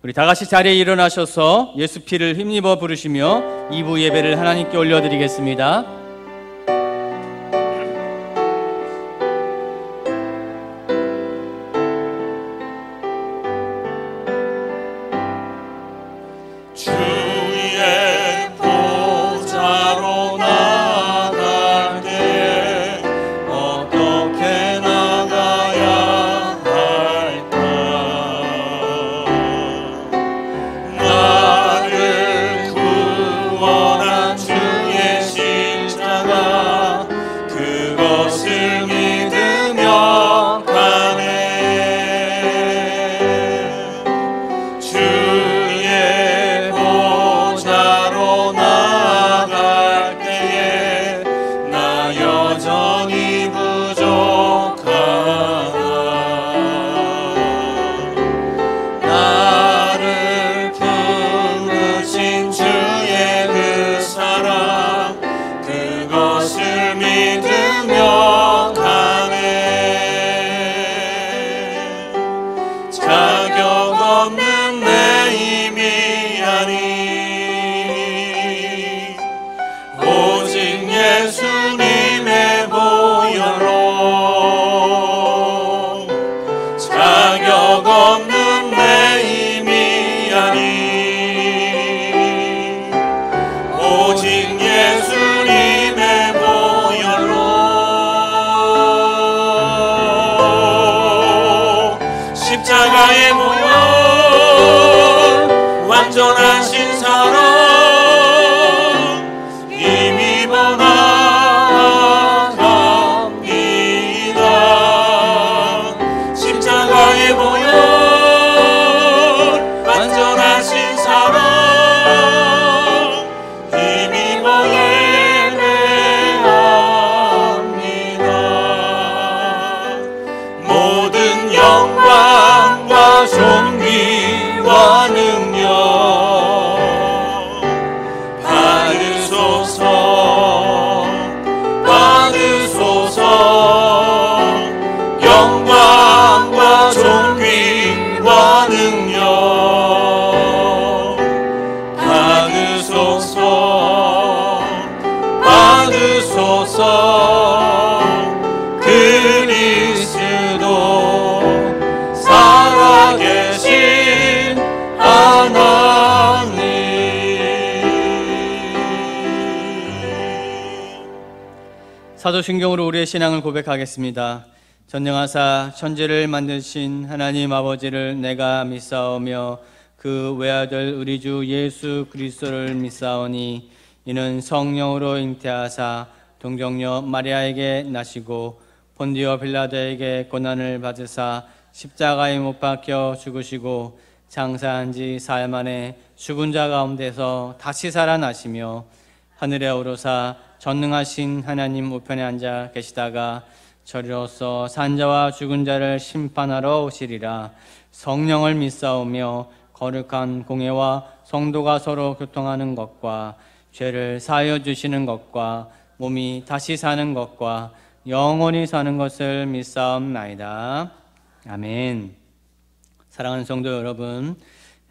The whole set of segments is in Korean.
우리 다 같이 자리에 일어나셔서 예수 피를 힘입어 부르시며 2부 예배를 하나님께 올려드리겠습니다. 십자가에 모여 완전하신 사랑 힘입어 나갑니다. 십자가에 모여 완전하신 사랑 힘입어 예배합니다. 모든 영광과 존귀와 능력 받으소서 받으소서. 영광과 존귀와 능력 받으소서 받으소서. 그리스도 살아계신 하나님. 사도신경으로 우리의 신앙을 고백하겠습니다. 전능하사 천지를 만드신 하나님 아버지를 내가 믿사오며 그 외아들 우리 주 예수 그리스도를 믿사오니 이는 성령으로 잉태하사 동정녀 마리아에게 나시고 본디오 빌라도에게 고난을 받으사 십자가에 못 박혀 죽으시고 장사한 지 사흘 만에 죽은 자 가운데서 다시 살아나시며 하늘에 오르사 전능하신 하나님 우편에 앉아 계시다가 저리로서 산자와 죽은 자를 심판하러 오시리라. 성령을 믿사오며 거룩한 공회와 성도가 서로 교통하는 것과 죄를 사하여 주시는 것과 몸이 다시 사는 것과 영원히 사는 것을 믿사옵나이다. 아멘. 사랑하는 성도 여러분,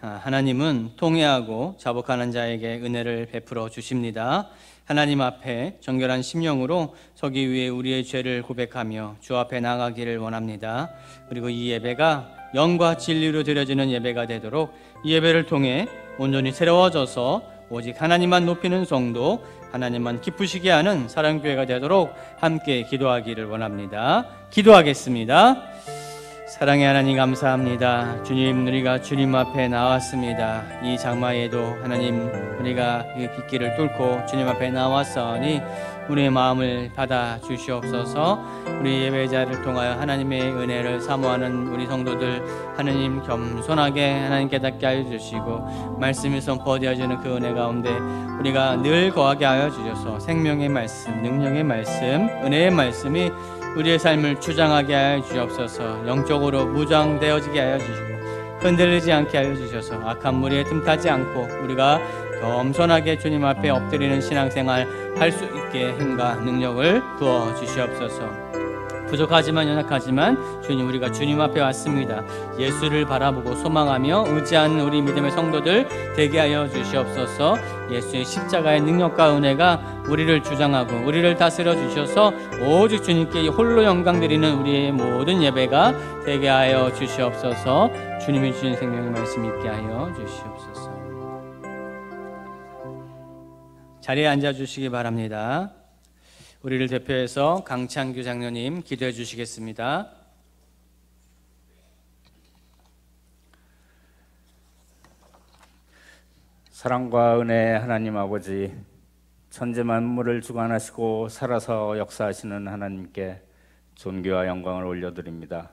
하나님은 통회하고 자복하는 자에게 은혜를 베풀어 주십니다. 하나님 앞에 정결한 심령으로 서기 위해 우리의 죄를 고백하며 주 앞에 나가기를 원합니다. 그리고 이 예배가 영과 진리로 드려지는 예배가 되도록 이 예배를 통해 온전히 새로워져서 오직 하나님만 높이는 성도, 하나님만 기쁘시게 하는 사랑교회가 되도록 함께 기도하기를 원합니다. 기도하겠습니다. 사랑의 하나님 감사합니다. 주님, 우리가 주님 앞에 나왔습니다. 이 장마에도 하나님 우리가 이 빗길을 뚫고 주님 앞에 나왔사오니 우리의 마음을 받아 주시옵소서. 우리 예배자를 통하여 하나님의 은혜를 사모하는 우리 성도들 하나님 겸손하게 하나님 깨닫게 하여 주시고 말씀이 선포되어지는 그 은혜 가운데 우리가 늘 거하게 하여 주셔서 생명의 말씀, 능력의 말씀, 은혜의 말씀이 우리의 삶을 주장하게 하여 주옵소서. 영적으로 무장되어지게 하여 주시고 흔들리지 않게 하여 주셔서 악한 무리에 틈타지 않고 우리가 겸손하게 주님 앞에 엎드리는 신앙생활 할 수 있게 힘과 능력을 부어 주시옵소서. 부족하지만 연약하지만 주님, 우리가 주님 앞에 왔습니다. 예수를 바라보고 소망하며 의지하는 우리 믿음의 성도들 되게 하여 주시옵소서. 예수의 십자가의 능력과 은혜가 우리를 주장하고 우리를 다스려 주셔서 오직 주님께 홀로 영광 드리는 우리의 모든 예배가 되게 하여 주시옵소서. 주님이 주신 생명의 말씀 있게 하여 주시옵소서. 자리에 앉아 주시기 바랍니다. 우리를 대표해서 강창규 장로님 기도해 주시겠습니다. 사랑과 은혜의 하나님 아버지, 천지 만물을 주관하시고 살아서 역사하시는 하나님께 존귀와 영광을 올려드립니다.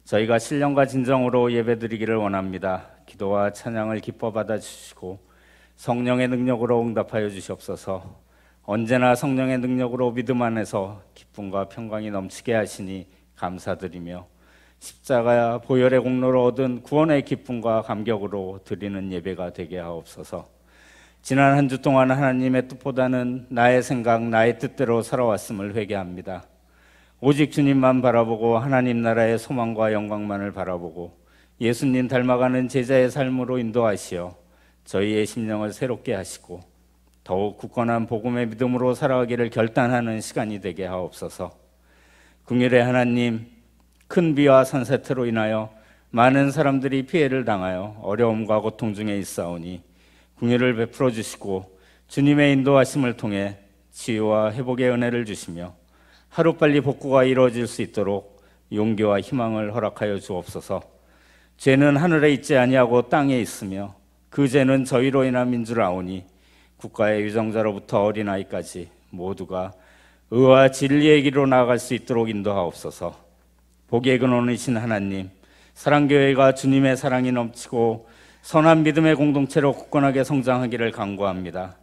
저희가 신령과 진정으로 예배드리기를 원합니다. 기도와 찬양을 기뻐 받아주시고 성령의 능력으로 응답하여 주시옵소서. 언제나 성령의 능력으로 믿음 안에서 기쁨과 평강이 넘치게 하시니 감사드리며 십자가 보혈의 공로로 얻은 구원의 기쁨과 감격으로 드리는 예배가 되게 하옵소서. 지난 한 주 동안 하나님의 뜻보다는 나의 생각, 나의 뜻대로 살아왔음을 회개합니다. 오직 주님만 바라보고 하나님 나라의 소망과 영광만을 바라보고 예수님 닮아가는 제자의 삶으로 인도하시어 저희의 심령을 새롭게 하시고 더욱 굳건한 복음의 믿음으로 살아가기를 결단하는 시간이 되게 하옵소서. 긍휼의 하나님, 큰 비와 산사태로 인하여 많은 사람들이 피해를 당하여 어려움과 고통 중에 있사오니 긍휼을 베풀어 주시고 주님의 인도하심을 통해 치유와 회복의 은혜를 주시며 하루빨리 복구가 이루어질 수 있도록 용기와 희망을 허락하여 주옵소서. 죄는 하늘에 있지 아니하고 땅에 있으며 그 죄는 저희로 인한 민줄 아오니 국가의 유정자로부터 어린아이까지 모두가 의와 진리의 길로 나아갈 수 있도록 인도하옵소서. 복의 근원이신 하나님, 사랑교회가 주님의 사랑이 넘치고 선한 믿음의 공동체로 굳건하게 성장하기를 간구합니다.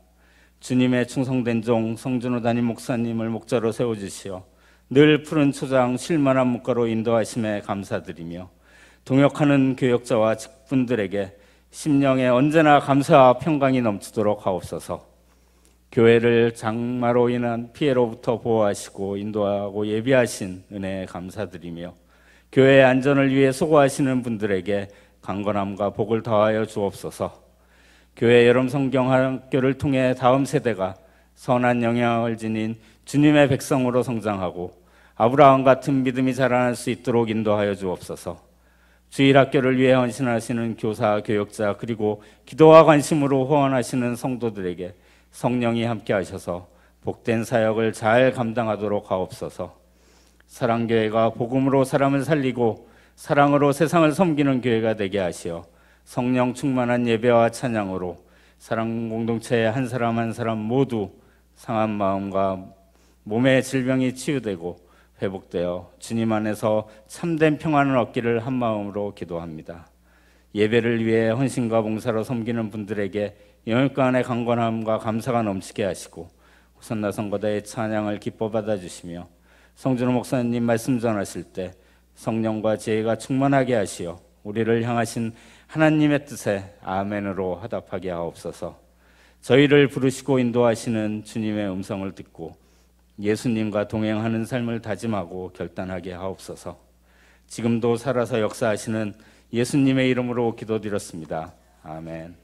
주님의 충성된 종 성준호 담임 목사님을 목자로 세워주시어 늘 푸른 초장 쉴만한 묵가로 인도하심에 감사드리며 동역하는 교역자와 직분들에게 심령에 언제나 감사와 평강이 넘치도록 하옵소서. 교회를 장마로 인한 피해로부터 보호하시고 인도하고 예비하신 은혜에 감사드리며 교회의 안전을 위해 수고하시는 분들에게 강건함과 복을 더하여 주옵소서. 교회 여름 성경학교를 통해 다음 세대가 선한 영향을 지닌 주님의 백성으로 성장하고 아브라함 같은 믿음이 자라날 수 있도록 인도하여 주옵소서. 주일학교를 위해 헌신하시는 교사, 교역자 그리고 기도와 관심으로 후원하시는 성도들에게 성령이 함께 하셔서 복된 사역을 잘 감당하도록 하옵소서. 사랑교회가 복음으로 사람을 살리고 사랑으로 세상을 섬기는 교회가 되게 하시어 성령 충만한 예배와 찬양으로 사랑 공동체의 한 사람 한 사람 모두 상한 마음과 몸의 질병이 치유되고 회복되어 주님 안에서 참된 평안을 얻기를 한 마음으로 기도합니다. 예배를 위해 헌신과 봉사로 섬기는 분들에게 영육과 안의 강건함과 감사가 넘치게 하시고 호산나 선거다의 찬양을 기뻐 받아주시며 성준호 목사님 말씀 전하실 때 성령과 지혜가 충만하게 하시어 우리를 향하신 하나님의 뜻에 아멘으로 화답하게 하옵소서. 저희를 부르시고 인도하시는 주님의 음성을 듣고 예수님과 동행하는 삶을 다짐하고 결단하게 하옵소서. 지금도 살아서 역사하시는 예수님의 이름으로 기도드렸습니다. 아멘.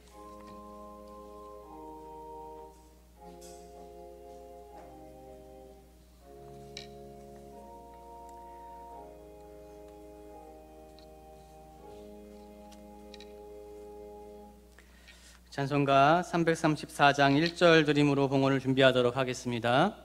찬송가 334장 1절 드림으로 봉헌을 준비하도록 하겠습니다.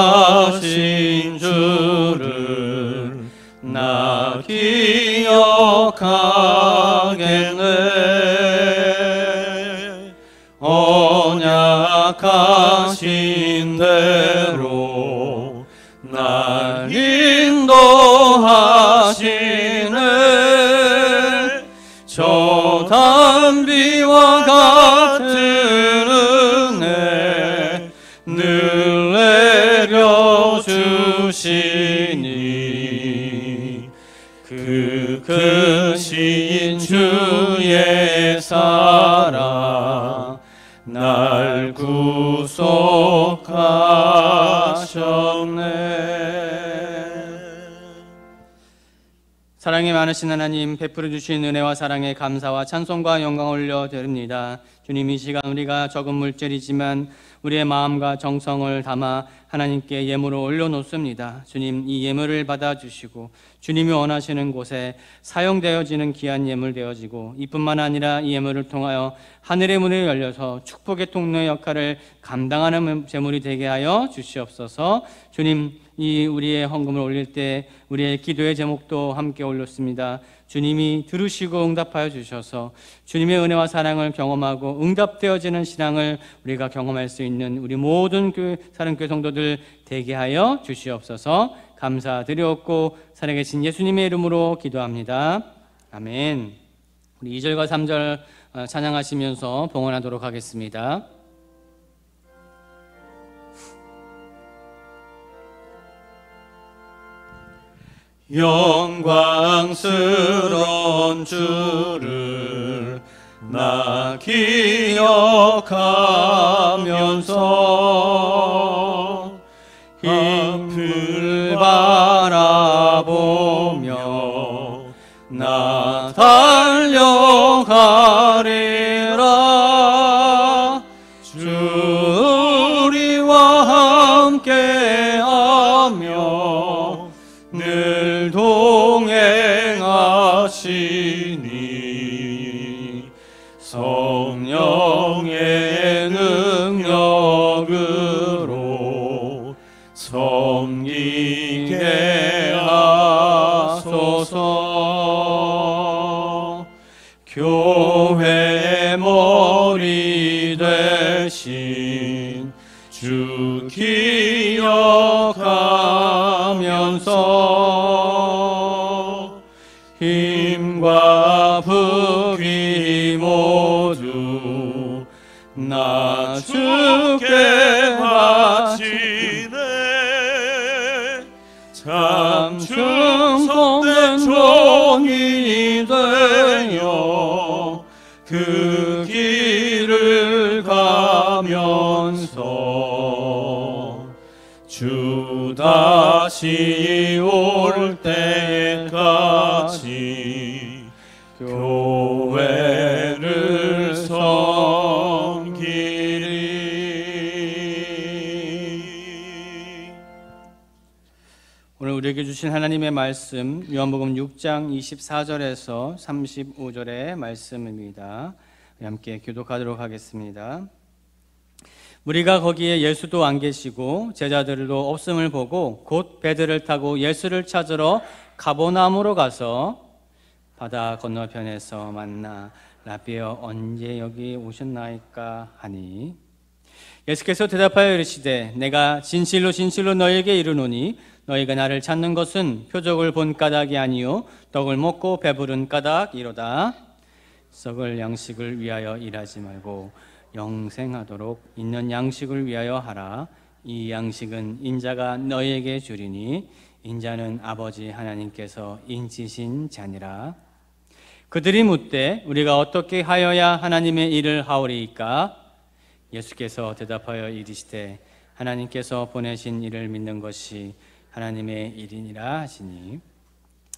위대하신 주를 나 기억하겠네. 언약하신 대로 날 인도하시네. 저 단비와 같은 은혜 늘 내려주시니 날 구속하셨네. 사랑이 많으신 하나님, 베풀어 주신 은혜와 사랑에 감사와 찬송과 영광을 올려드립니다. 주님, 이 시간 우리가 적은 물질이지만 우리의 마음과 정성을 담아 하나님께 예물을 올려놓습니다. 주님, 이 예물을 받아주시고 주님이 원하시는 곳에 사용되어지는 귀한 예물 되어지고, 이뿐만 아니라 이 예물을 통하여 하늘의 문이 열려서 축복의 통로의 역할을 감당하는 제물이 되게 하여 주시옵소서. 주님, 이 우리의 헌금을 올릴 때 우리의 기도의 제목도 함께 올렸습니다. 주님이 들으시고 응답하여 주셔서 주님의 은혜와 사랑을 경험하고 응답되어지는 신앙을 우리가 경험할 수 있는 우리 모든 사랑교회 성도들 되게 하여 주시옵소서. 감사드리옵고 살아계신 예수님의 이름으로 기도합니다. 아멘. 우리 2절과 3절 찬양하시면서 봉헌하도록 하겠습니다. 영광스러운 주를 나 기억하면서 앞을 바라보며 나 달려가리라. 주 우리와 함께하며 늘 동행하시니 성령의 능력으로 섬기게 하소서. 교회의 머리 되신 주 기억하면서 힘과 불이 모두 나 주께 바치네. 참 충성된 종이 되어 그 길을 가면서 주 다시 올 때까지 교회를 섬기리. 오늘 우리에게 주신 하나님의 말씀, 요한복음 6장 24절에서 35절의 말씀입니다. 함께 교독하도록 하겠습니다. 우리가 거기에 예수도 안 계시고 제자들도 없음을 보고 곧 배들을 타고 예수를 찾으러 가버나움으로 가서 바다 건너편에서 만나 라비여 언제 여기 오셨나이까 하니, 예수께서 대답하여 이르시되 내가 진실로 진실로 너희에게 이르노니 너희가 나를 찾는 것은 표적을 본 까닭이 아니요 떡을 먹고 배부른 까닭이로다. 썩을 양식을 위하여 일하지 말고 영생하도록 있는 양식을 위하여 하라. 이 양식은 인자가 너희에게 주리니 인자는 아버지 하나님께서 인치신 자니라. 그들이 묻되 우리가 어떻게 하여야 하나님의 일을 하오리이까? 예수께서 대답하여 이르시되 하나님께서 보내신 이를 믿는 것이 하나님의 일이니라 하시니,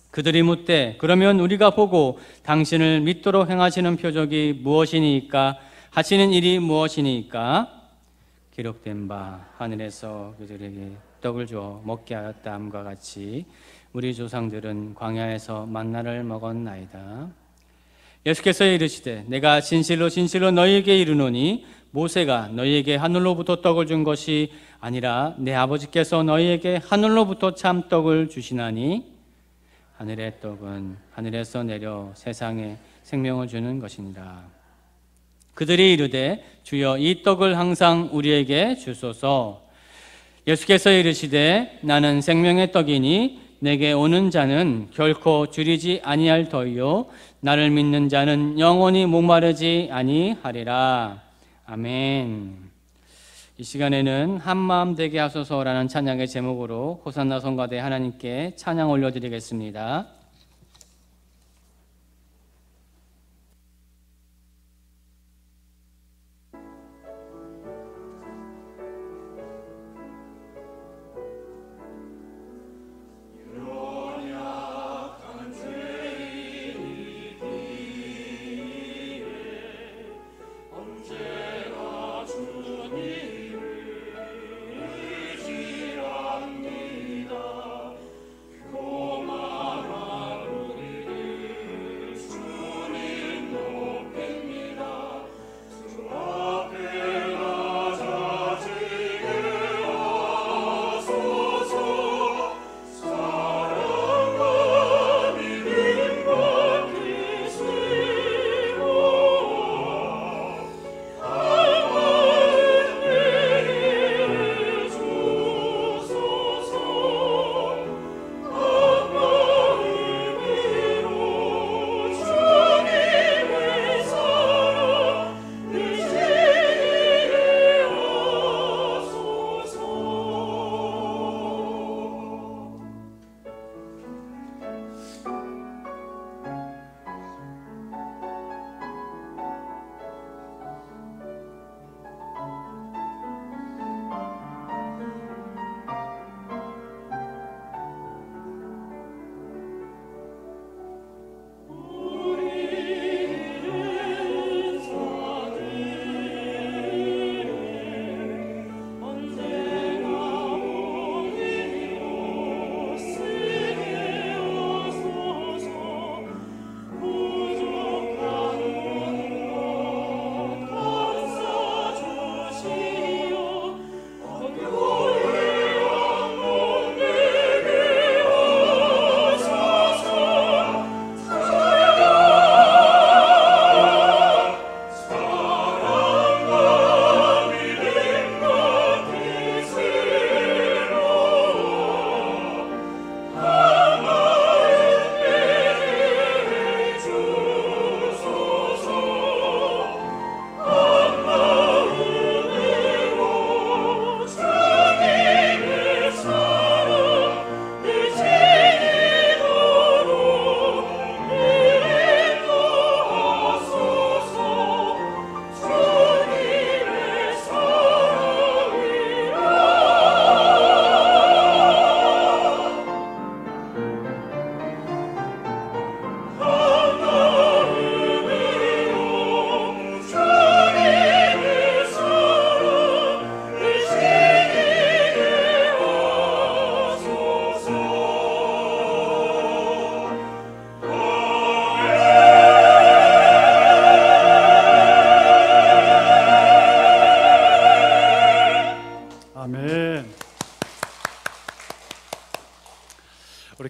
그들이 묻되 그러면 우리가 보고 당신을 믿도록 행하시는 표적이 무엇이니까? 하시는 일이 무엇이니까? 기록된 바 하늘에서 그들에게 떡을 주어 먹게 하였다함과 같이 우리 조상들은 광야에서 만나를 먹었나이다. 예수께서 이르시되 내가 진실로 진실로 너희에게 이르노니 모세가 너희에게 하늘로부터 떡을 준 것이 아니라 내 아버지께서 너희에게 하늘로부터 참 떡을 주시나니 하늘의 떡은 하늘에서 내려 세상에 생명을 주는 것이니라. 그들이 이르되 주여 이 떡을 항상 우리에게 주소서. 예수께서 이르시되 나는 생명의 떡이니 내게 오는 자는 결코 줄이지 아니할 터이요 나를 믿는 자는 영원히 목마르지 아니하리라. 아멘. 이 시간에는 한마음 되게 하소서라는 찬양의 제목으로 호산나 성가대 하나님께 찬양 올려드리겠습니다.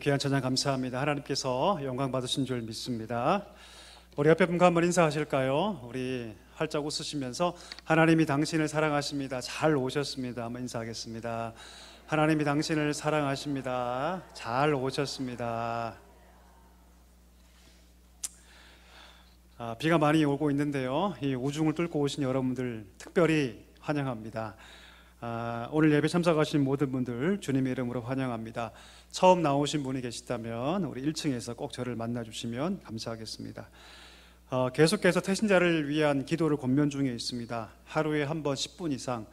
귀한 찬양 감사합니다. 하나님께서 영광 받으신 줄 믿습니다. 우리 옆에 분과 한번 인사하실까요? 우리 활짝 웃으시면서 하나님이 당신을 사랑하십니다. 잘 오셨습니다. 한번 인사하겠습니다. 하나님이 당신을 사랑하십니다. 잘 오셨습니다. 비가 많이 오고 있는데요, 이 우중을 뚫고 오신 여러분들 특별히 환영합니다. 오늘 예배 참석하신 모든 분들 주님의 이름으로 환영합니다. 처음 나오신 분이 계시다면 우리 1층에서 꼭 저를 만나주시면 감사하겠습니다. 계속해서 태신자를 위한 기도를 권면 중에 있습니다. 하루에 한 번 10분 이상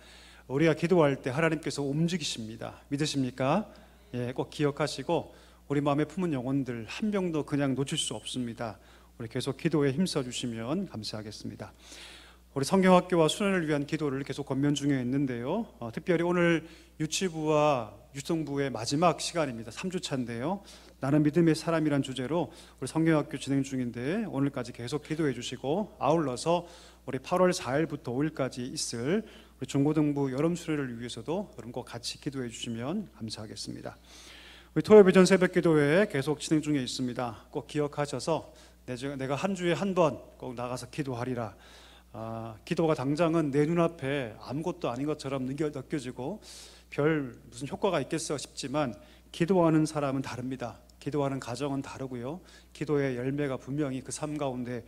우리가 기도할 때 하나님께서 움직이십니다. 믿으십니까? 예, 꼭 기억하시고 우리 마음에 품은 영혼들 한 명도 그냥 놓칠 수 없습니다. 우리 계속 기도에 힘써 주시면 감사하겠습니다. 우리 성경학교와 수련을 위한 기도를 계속 권면 중에 있는데요, 특별히 오늘 유치부와 유성부의 마지막 시간입니다. 3주차인데요, 나는 믿음의 사람이란 주제로 우리 성경학교 진행 중인데 오늘까지 계속 기도해 주시고, 아울러서 우리 8월 4일부터 5일까지 있을 우리 중고등부 여름 수련을 위해서도 여러분 꼭 같이 기도해 주시면 감사하겠습니다. 우리 토요일 전 새벽 기도회 계속 진행 중에 있습니다. 꼭 기억하셔서 내가 한 주에 한 번 꼭 나가서 기도하리라. 기도가 당장은 내 눈앞에 아무것도 아닌 것처럼 느껴지고 별 무슨 효과가 있겠어 싶지만 기도하는 사람은 다릅니다. 기도하는 가정은 다르고요, 기도의 열매가 분명히 그 삶 가운데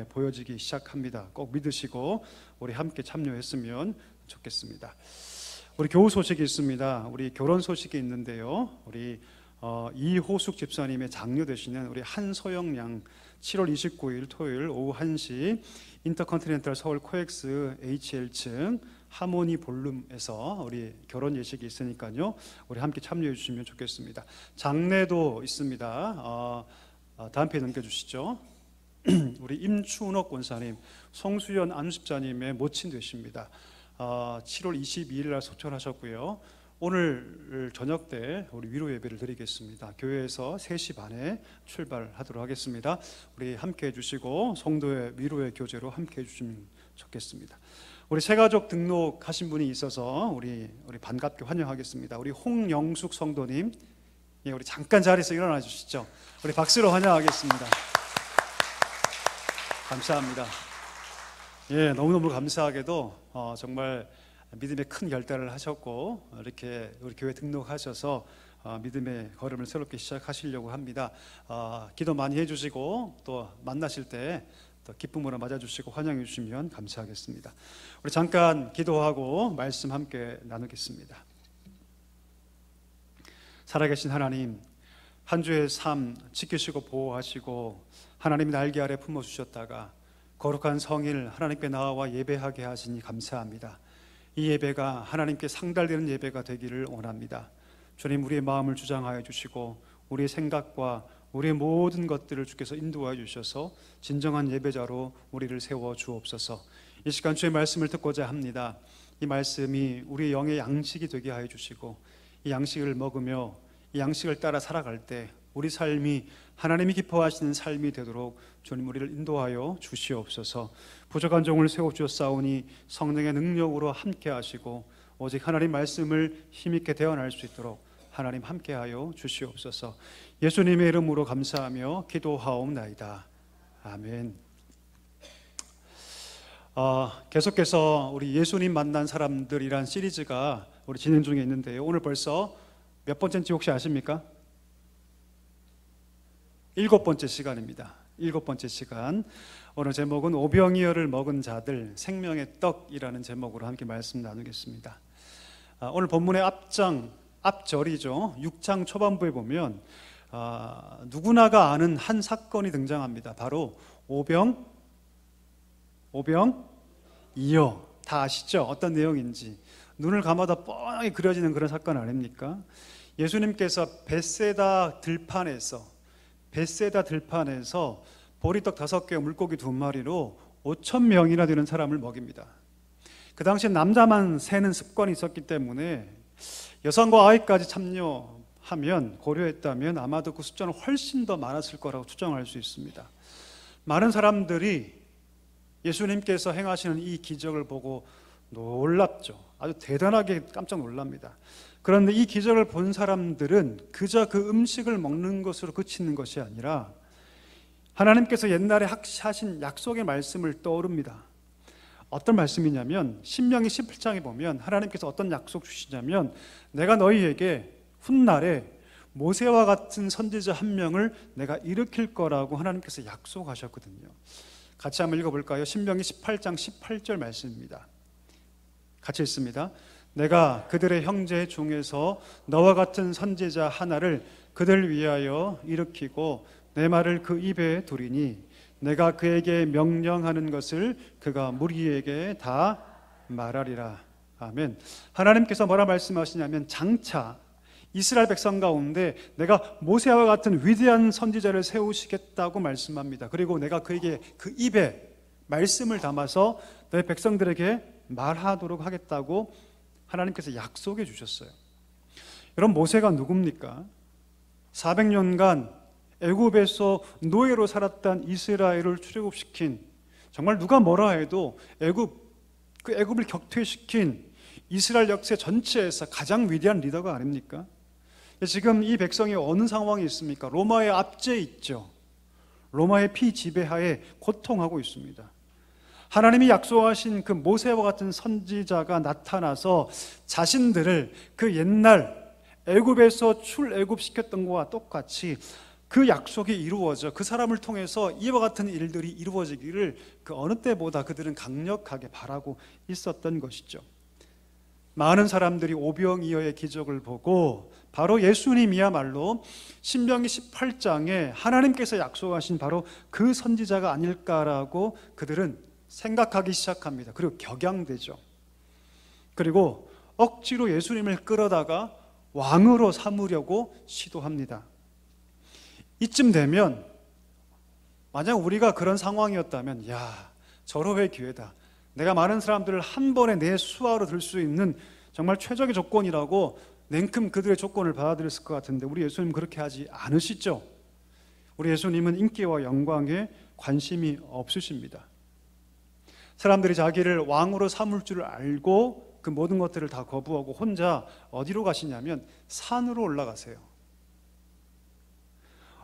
보여지기 시작합니다. 꼭 믿으시고 우리 함께 참여했으면 좋겠습니다. 우리 교우 소식이 있습니다. 우리 결혼 소식이 있는데요, 우리 이호숙 집사님의 장녀 되시는 우리 한소영 양 7월 29일 토요일 오후 1시 인터컨티넨탈 서울 코엑스 HL층 하모니 볼룸에서 우리 결혼 예식이 있으니까요, 우리 함께 참여해 주시면 좋겠습니다. 장례도 있습니다. 다음 페이지 넘겨주시죠. 우리 임춘옥 권사님, 송수연 안수집사님의 모친 되십니다. 7월 22일 날 소천하셨고요, 오늘 저녁 때 우리 위로 예배를 드리겠습니다. 교회에서 3시 반에 출발하도록 하겠습니다. 우리 함께 해주시고 성도의 위로의 교제로 함께 해주시면 좋겠습니다. 우리 새가족 등록하신 분이 있어서 우리 반갑게 환영하겠습니다. 우리 홍영숙 성도님, 예, 우리 잠깐 자리에서 일어나 주시죠. 우리 박수로 환영하겠습니다. 감사합니다. 예, 너무너무 감사하게도 정말 믿음의 큰 결단을 하셨고 이렇게 우리 교회 등록하셔서 믿음의 걸음을 새롭게 시작하시려고 합니다. 기도 많이 해주시고 또 만나실 때 또 기쁨으로 맞아주시고 환영해 주시면 감사하겠습니다. 우리 잠깐 기도하고 말씀 함께 나누겠습니다. 살아계신 하나님, 한 주의 삶 지키시고 보호하시고 하나님의 날개 아래 품어주셨다가 거룩한 성일 하나님께 나와 예배하게 하시니 감사합니다. 이 예배가 하나님께 상달되는 예배가 되기를 원합니다. 주님, 우리의 마음을 주장하여 주시고 우리의 생각과 우리의 모든 것들을 주께서 인도하여 주셔서 진정한 예배자로 우리를 세워 주옵소서. 이 시간 주의 말씀을 듣고자 합니다. 이 말씀이 우리의 영의 양식이 되게 하여 주시고 이 양식을 먹으며 이 양식을 따라 살아갈 때 우리 삶이 하나님이 기뻐하시는 삶이 되도록 주님 우리를 인도하여 주시옵소서. 부족한 종을 세워주셨사오니 성령의 능력으로 함께 하시고 오직 하나님 말씀을 힘있게 대언할 수 있도록 하나님 함께하여 주시옵소서. 예수님의 이름으로 감사하며 기도하옵나이다. 아멘. 계속해서 우리 예수님 만난 사람들이란 시리즈가 우리 진행 중에 있는데요, 오늘 벌써 몇 번째인지 혹시 아십니까? 7번째 시간입니다. 7번째 시간. 오늘 제목은 오병이어를 먹은 자들 생명의 떡이라는 제목으로 함께 말씀 나누겠습니다. 오늘 본문의 앞절이죠. 6장 초반부에 보면 누구나가 아는 한 사건이 등장합니다. 바로 오병이어. 다 아시죠? 어떤 내용인지. 눈을 감아도 뻔하게 그려지는 그런 사건 아닙니까? 예수님께서 벳세다 들판에서 보리떡 5개, 물고기 2마리로 5,000명이나 되는 사람을 먹입니다. 그 당시에 남자만 세는 습관이 있었기 때문에 여성과 아이까지 참여하면, 고려했다면 아마도 그 숫자는 훨씬 더 많았을 거라고 추정할 수 있습니다. 많은 사람들이 예수님께서 행하시는 이 기적을 보고 놀랍죠. 아주 대단하게 깜짝 놀랍니다. 그런데 이 기적을 본 사람들은 그저 그 음식을 먹는 것으로 그치는 것이 아니라 하나님께서 옛날에 하신 약속의 말씀을 떠오릅니다. 어떤 말씀이냐면 신명기 17장에 보면 하나님께서 어떤 약속 주시냐면 내가 너희에게 훗날에 모세와 같은 선지자 한 명을 내가 일으킬 거라고 하나님께서 약속하셨거든요. 같이 한번 읽어볼까요? 신명기 18장 18절 말씀입니다. 같이 읽습니다. 내가 그들의 형제 중에서 너와 같은 선지자 하나를 그들 위하여 일으키고 내 말을 그 입에 두리니 내가 그에게 명령하는 것을 그가 무리에게 다 말하리라. 아멘. 하나님께서 뭐라 말씀하시냐면 장차 이스라엘 백성 가운데 내가 모세와 같은 위대한 선지자를 세우시겠다고 말씀합니다. 그리고 내가 그에게 그 입에 말씀을 담아서 너희 백성들에게 말하도록 하겠다고 하나님께서 약속해 주셨어요. 여러분, 모세가 누굽니까? 400년간 애굽에서 노예로 살았던 이스라엘을 출애굽시킨, 정말 누가 뭐라 해도 애굽을 격퇴시킨 이스라엘 역사 전체에서 가장 위대한 리더가 아닙니까? 지금 이 백성이 어느 상황에 있습니까? 로마의 압제에 있죠. 로마의 피지배하에 고통하고 있습니다. 하나님이 약속하신 그 모세와 같은 선지자가 나타나서 자신들을 그 옛날 애굽에서 출애굽시켰던 것과 똑같이 그 약속이 이루어져 그 사람을 통해서 이와 같은 일들이 이루어지기를 그 어느 때보다 그들은 강력하게 바라고 있었던 것이죠. 많은 사람들이 오병이어의 기적을 보고 바로 예수님이야말로 신명기 18장에 하나님께서 약속하신 바로 그 선지자가 아닐까라고 그들은 생각하기 시작합니다. 그리고 격양되죠. 그리고 억지로 예수님을 끌어다가 왕으로 삼으려고 시도합니다. 이쯤 되면 만약 우리가 그런 상황이었다면 야, 절호의 기회다. 내가 많은 사람들을 한 번에 내 수하로 들 수 있는 정말 최적의 조건이라고 냉큼 그들의 조건을 받아들였을 것 같은데 우리 예수님 그렇게 하지 않으시죠? 우리 예수님은 인기와 영광에 관심이 없으십니다. 사람들이 자기를 왕으로 삼을 줄 알고 그 모든 것들을 다 거부하고 혼자 어디로 가시냐면 산으로 올라가세요.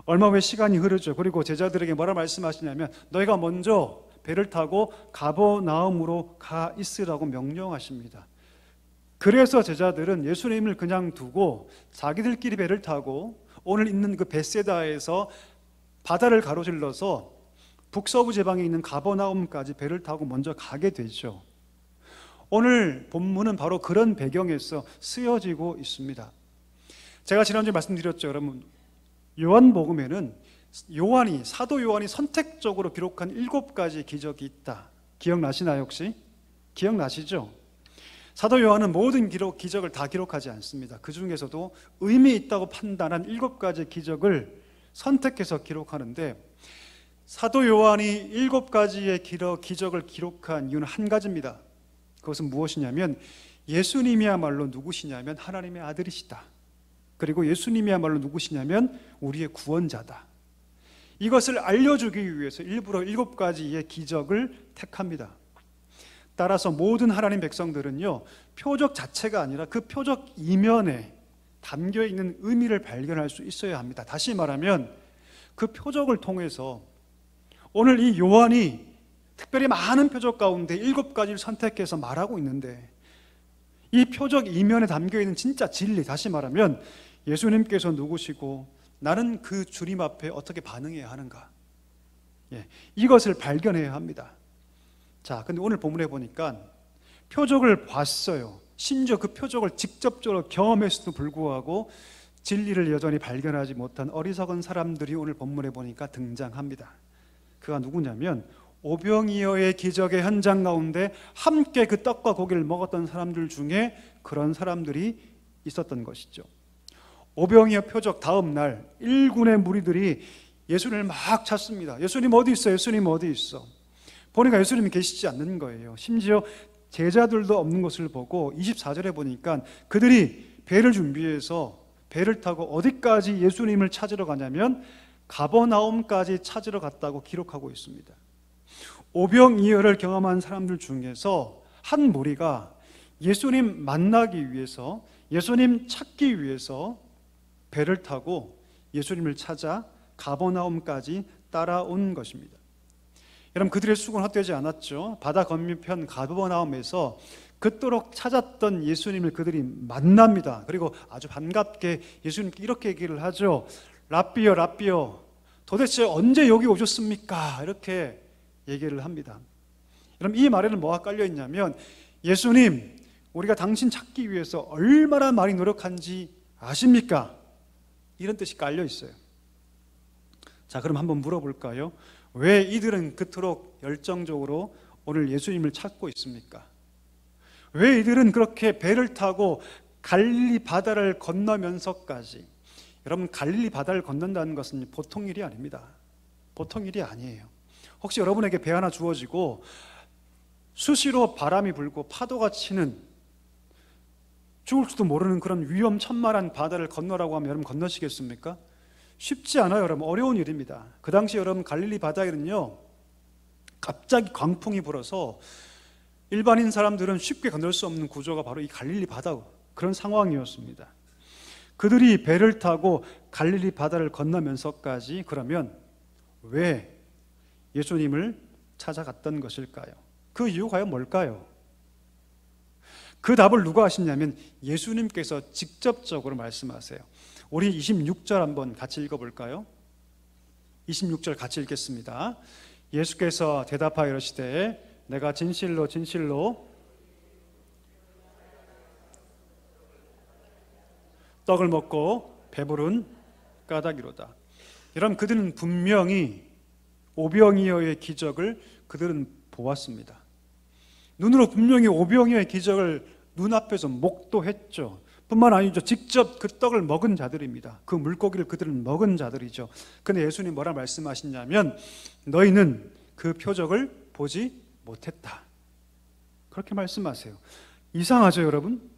얼마 후에 시간이 흐르죠. 그리고 제자들에게 뭐라 말씀하시냐면 너희가 먼저 배를 타고 가버나움으로 가 있으라고 명령하십니다. 그래서 제자들은 예수님을 그냥 두고 자기들끼리 배를 타고 오늘 있는 그 벳세다에서 바다를 가로질러서 북서부 지방에 있는 가버나움까지 배를 타고 먼저 가게 되죠. 오늘 본문은 바로 그런 배경에서 쓰여지고 있습니다. 제가 지난주에 말씀드렸죠. 여러분, 요한복음에는 사도 요한이 선택적으로 기록한 7가지 기적이 있다. 기억나시나요 혹시? 기억나시죠? 사도 요한은 모든 기적을 다 기록하지 않습니다. 그 중에서도 의미 있다고 판단한 7가지 기적을 선택해서 기록하는데 사도 요한이 7가지의 기적을 기록한 이유는 한 가지입니다. 그것은 무엇이냐면 예수님이야말로 누구시냐면 하나님의 아들이시다. 그리고 예수님이야말로 누구시냐면 우리의 구원자다. 이것을 알려주기 위해서 일부러 7가지의 기적을 택합니다. 따라서 모든 하나님 백성들은요, 표적 자체가 아니라 그 표적 이면에 담겨있는 의미를 발견할 수 있어야 합니다. 다시 말하면 그 표적을 통해서 오늘 이 요한이 특별히 많은 표적 가운데 7가지를 선택해서 말하고 있는데 이 표적 이면에 담겨있는 진짜 진리, 다시 말하면 예수님께서 누구시고 나는 그 주님 앞에 어떻게 반응해야 하는가, 이것을 발견해야 합니다. 자, 근데 오늘 본문에 보니까 표적을 봤어요. 심지어 그 표적을 직접적으로 경험했음에도 불구하고 진리를 여전히 발견하지 못한 어리석은 사람들이 오늘 본문에 보니까 등장합니다. 그가 누구냐면 오병이어의 기적의 현장 가운데 함께 그 떡과 고기를 먹었던 사람들 중에 그런 사람들이 있었던 것이죠. 오병이어 표적 다음 날 1군의 무리들이 예수님을 막 찾습니다. 예수님 어디 있어? 예수님 어디 있어? 보니까 예수님이 계시지 않는 거예요. 심지어 제자들도 없는 것을 보고 24절에 보니까 그들이 배를 준비해서 배를 타고 어디까지 예수님을 찾으러 가냐면 가버나움까지 찾으러 갔다고 기록하고 있습니다. 오병이어를 경험한 사람들 중에서 한 무리가 예수님 만나기 위해서, 예수님 찾기 위해서 배를 타고 예수님을 찾아 가버나움까지 따라온 것입니다. 여러분, 그들의 수고는 헛되지 않았죠. 바다 건너편 가버나움에서 그토록 찾았던 예수님을 그들이 만납니다. 그리고 아주 반갑게 예수님께 이렇게 얘기를 하죠. 랍비여, 랍비여, 도대체 언제 여기 오셨습니까? 이렇게 얘기를 합니다. 여러분, 이 말에는 뭐가 깔려 있냐면, 예수님, 우리가 당신 찾기 위해서 얼마나 많이 노력한지 아십니까? 이런 뜻이 깔려 있어요. 자, 그럼 한번 물어볼까요? 왜 이들은 그토록 열정적으로 오늘 예수님을 찾고 있습니까? 왜 이들은 그렇게 배를 타고 갈릴리 바다를 건너면서까지, 여러분, 갈릴리 바다를 건넌다는 것은 보통 일이 아닙니다. 보통 일이 아니에요. 혹시 여러분에게 배 하나 주어지고 수시로 바람이 불고 파도가 치는, 죽을지도 모르는 그런 위험천만한 바다를 건너라고 하면 여러분 건너시겠습니까? 쉽지 않아요, 여러분. 어려운 일입니다. 그 당시 여러분 갈릴리 바다에는요, 갑자기 광풍이 불어서 일반인 사람들은 쉽게 건널 수 없는 구조가 바로 이 갈릴리 바다, 그런 상황이었습니다. 그들이 배를 타고 갈릴리 바다를 건너면서까지 그러면 왜 예수님을 찾아갔던 것일까요? 그 이유가 과연 뭘까요? 그 답을 누가 하시냐면 예수님께서 직접적으로 말씀하세요. 우리 26절 한번 같이 읽어볼까요? 26절 같이 읽겠습니다. 예수께서 대답하여 이르시되 내가 진실로 진실로 떡을 먹고 배부른 까닭이로다. 여러분, 그들은 분명히 오병이어의 기적을 그들은 보았습니다. 눈으로 분명히 오병이어의 기적을 눈앞에서 목도했죠. 뿐만 아니죠, 직접 그 떡을 먹은 자들입니다. 그 물고기를 그들은 먹은 자들이죠. 그런데 예수님 뭐라 말씀하시냐면 너희는 그 표적을 보지 못했다, 그렇게 말씀하세요. 이상하죠, 여러분?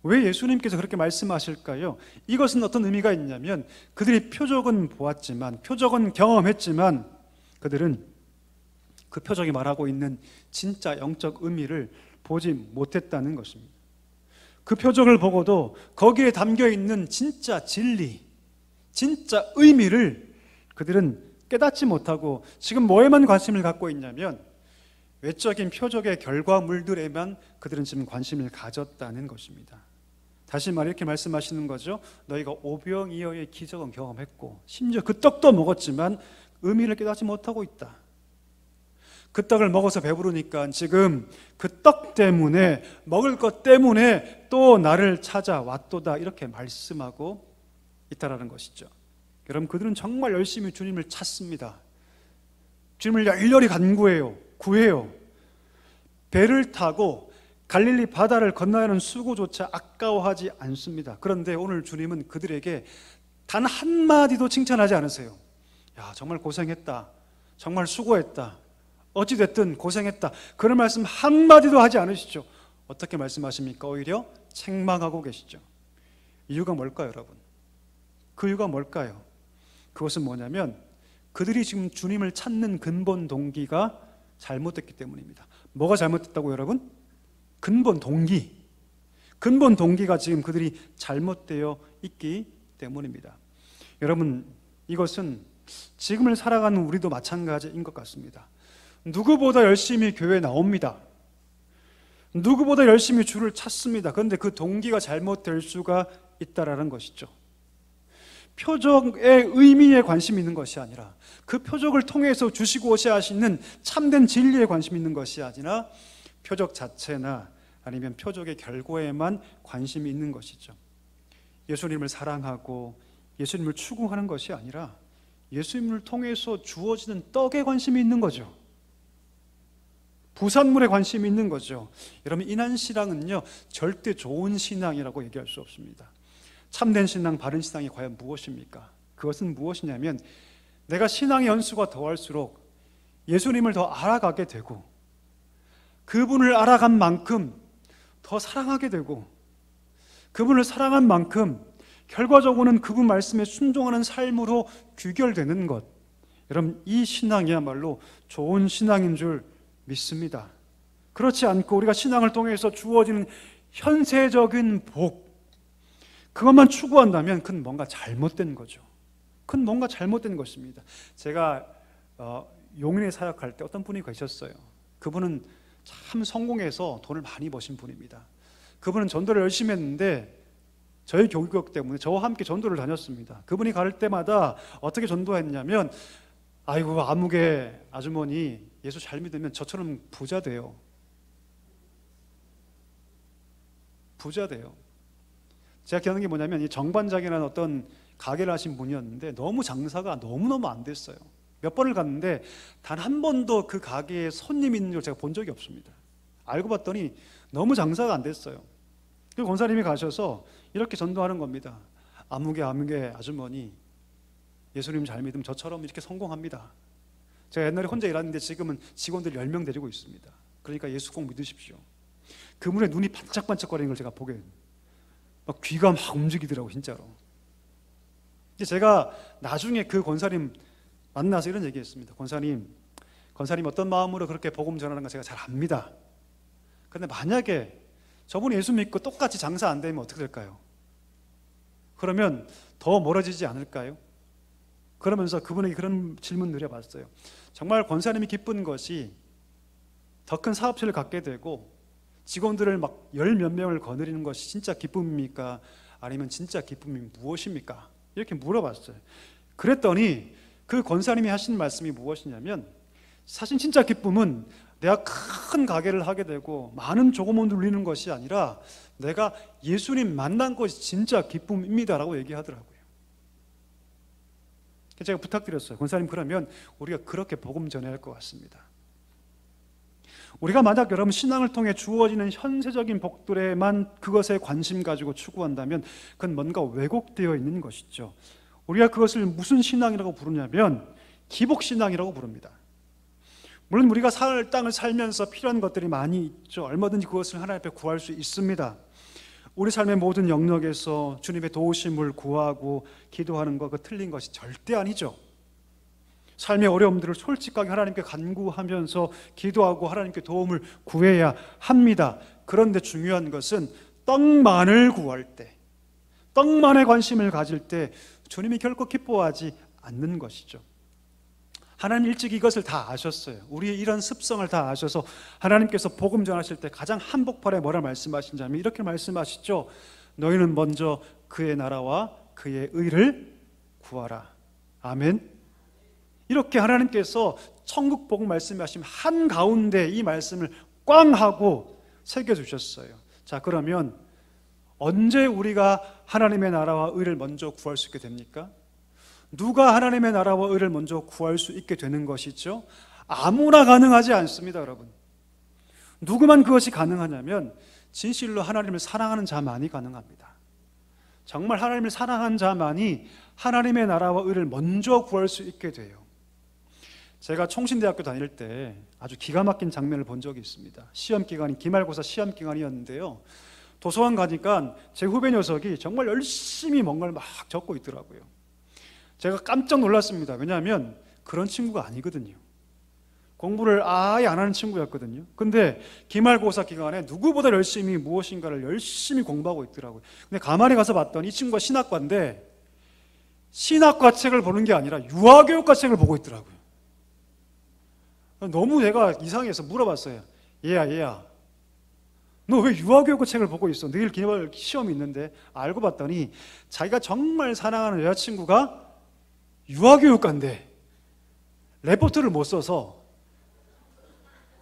왜 예수님께서 그렇게 말씀하실까요? 이것은 어떤 의미가 있냐면 그들이 표적은 보았지만, 표적은 경험했지만 그들은 그 표적이 말하고 있는 진짜 영적 의미를 보지 못했다는 것입니다. 그 표적을 보고도 거기에 담겨있는 진짜 진리, 진짜 의미를 그들은 깨닫지 못하고 지금 뭐에만 관심을 갖고 있냐면 외적인 표적의 결과물들에만 그들은 지금 관심을 가졌다는 것입니다. 다시 말해 이렇게 말씀하시는 거죠. 너희가 오병이어의 기적은 경험했고 심지어 그 떡도 먹었지만 의미를 깨닫지 못하고 있다. 그 떡을 먹어서 배부르니까 지금 그 떡 때문에, 먹을 것 때문에 또 나를 찾아왔도다, 이렇게 말씀하고 있다라는 것이죠. 여러분, 그들은 정말 열심히 주님을 찾습니다. 주님을 열렬히 간구해요. 구해요. 배를 타고 갈릴리 바다를 건너야 하는 수고조차 아까워하지 않습니다. 그런데 오늘 주님은 그들에게 단 한마디도 칭찬하지 않으세요. 야, 정말 고생했다, 정말 수고했다, 어찌됐든 고생했다, 그런 말씀 한마디도 하지 않으시죠. 어떻게 말씀하십니까? 오히려 책망하고 계시죠. 이유가 뭘까요, 여러분? 그 이유가 뭘까요? 그것은 뭐냐면 그들이 지금 주님을 찾는 근본 동기가 잘못됐기 때문입니다. 뭐가 잘못됐다고 여러분? 근본 동기가 지금 그들이 잘못되어 있기 때문입니다. 여러분, 이것은 지금을 살아가는 우리도 마찬가지인 것 같습니다. 누구보다 열심히 교회에 나옵니다. 누구보다 열심히 주를 찾습니다. 그런데 그 동기가 잘못될 수가 있다라는 것이죠. 표적의 의미에 관심이 있는 것이 아니라 그 표적을 통해서 주시고자 하시는 참된 진리에 관심이 있는 것이 아니라 표적 자체나 아니면 표적의 결과에만 관심이 있는 것이죠. 예수님을 사랑하고 예수님을 추구하는 것이 아니라 예수님을 통해서 주어지는 떡에 관심이 있는 거죠. 부산물에 관심이 있는 거죠. 여러분, 인한신앙은요 절대 좋은 신앙이라고 얘기할 수 없습니다. 참된 신앙, 바른 신앙이 과연 무엇입니까? 그것은 무엇이냐면 내가 신앙의 연수가 더할수록 예수님을 더 알아가게 되고 그분을 알아간 만큼 더 사랑하게 되고 그분을 사랑한 만큼 결과적으로는 그분 말씀에 순종하는 삶으로 귀결되는 것. 여러분, 이 신앙이야말로 좋은 신앙인 줄 믿습니다. 그렇지 않고 우리가 신앙을 통해서 주어지는 현세적인 복, 그것만 추구한다면 그건 뭔가 잘못된 거죠. 그건 뭔가 잘못된 것입니다. 제가 용인에 사역할 때 어떤 분이 계셨어요. 그분은 참 성공해서 돈을 많이 버신 분입니다. 그분은 전도를 열심히 했는데 저희 교육 때문에 저와 함께 전도를 다녔습니다. 그분이 갈 때마다 어떻게 전도했냐면, 아이고 아무개 아주머니 예수 잘 믿으면 저처럼 부자 돼요. 부자 돼요. 제가 기억하는 게 뭐냐면, 이 정반장이라는 어떤 가게를 하신 분이었는데 너무 장사가 너무너무 안 됐어요. 몇 번을 갔는데 단 한 번도 그 가게에 손님 있는 걸 제가 본 적이 없습니다. 알고 봤더니 너무 장사가 안 됐어요. 그 권사님이 가셔서 이렇게 전도하는 겁니다. 아무개 아주머니 예수님 잘 믿으면 저처럼 이렇게 성공합니다. 제가 옛날에 혼자 일하는데 지금은 직원들 10명 데리고 있습니다. 그러니까 예수 꼭 믿으십시오. 그분의 눈이 반짝반짝거리는 걸 제가 보게 막 귀가 막 움직이더라고 진짜로. 제가 나중에 그 권사님 만나서 이런 얘기했습니다. 권사님 어떤 마음으로 그렇게 복음 전하는 거 제가 잘 압니다. 그런데 만약에 저분이 예수 믿고 똑같이 장사 안 되면 어떻게 될까요? 그러면 더 멀어지지 않을까요? 그러면서 그분에게 그런 질문 드려봤어요. 정말 권사님이 기쁜 것이 더 큰 사업체를 갖게 되고 직원들을 막 10몇 명을 거느리는 것이 진짜 기쁨입니까? 아니면 진짜 기쁨이 무엇입니까? 이렇게 물어봤어요. 그랬더니 그 권사님이 하신 말씀이 무엇이냐면, 사실 진짜 기쁨은 내가 큰 가게를 하게 되고 많은 조금을 누리는 것이 아니라 내가 예수님 만난 것이 진짜 기쁨입니다라고 얘기하더라고요. 제가 부탁드렸어요. 권사님, 그러면 우리가 그렇게 복음 전해야 할 것 같습니다. 우리가 만약 여러분 신앙을 통해 주어지는 현세적인 복들에만 그것에 관심 가지고 추구한다면 그건 뭔가 왜곡되어 있는 것이죠. 우리가 그것을 무슨 신앙이라고 부르냐면 기복신앙이라고 부릅니다. 물론 우리가 살 땅을 살면서 필요한 것들이 많이 있죠. 얼마든지 그것을 하나님 앞에 구할 수 있습니다. 우리 삶의 모든 영역에서 주님의 도우심을 구하고 기도하는 것, 그 틀린 것이 절대 아니죠. 삶의 어려움들을 솔직하게 하나님께 간구하면서 기도하고 하나님께 도움을 구해야 합니다. 그런데 중요한 것은 떡만을 구할 때, 떡만에 관심을 가질 때 주님이 결코 기뻐하지 않는 것이죠. 하나님 일찍 이것을 다 아셨어요. 우리의 이런 습성을 다 아셔서 하나님께서 복음 전하실 때 가장 한복판에 뭐라 말씀하시냐면 이렇게 말씀하시죠. 너희는 먼저 그의 나라와 그의 의를 구하라. 아멘. 이렇게 하나님께서 천국 복음 말씀하시면 한가운데 이 말씀을 꽝 하고 새겨주셨어요. 자, 그러면 언제 우리가 하나님의 나라와 의를 먼저 구할 수 있게 됩니까? 누가 하나님의 나라와 의를 먼저 구할 수 있게 되는 것이죠? 아무나 가능하지 않습니다, 여러분. 누구만 그것이 가능하냐면 진실로 하나님을 사랑하는 자만이 가능합니다. 정말 하나님을 사랑하는 자만이 하나님의 나라와 의를 먼저 구할 수 있게 돼요. 제가 총신대학교 다닐 때 아주 기가 막힌 장면을 본 적이 있습니다. 시험 기간이 기말고사 시험 기간이었는데요. 도서관 가니까 제 후배 녀석이 정말 열심히 뭔가를 막 적고 있더라고요. 제가 깜짝 놀랐습니다. 왜냐하면 그런 친구가 아니거든요. 공부를 아예 안 하는 친구였거든요. 근데 기말고사 기간에 누구보다 열심히 무엇인가를 열심히 공부하고 있더라고요. 근데 가만히 가서 봤더니 이 친구가 신학과인데 신학과 책을 보는 게 아니라 유아교육과 책을 보고 있더라고요. 너무 내가 이상해서 물어봤어요. 얘야 너 왜 유아교육과 책을 보고 있어? 내일 기말 시험이 있는데. 알고 봤더니 자기가 정말 사랑하는 여자친구가 유아교육과인데 레포트를 못 써서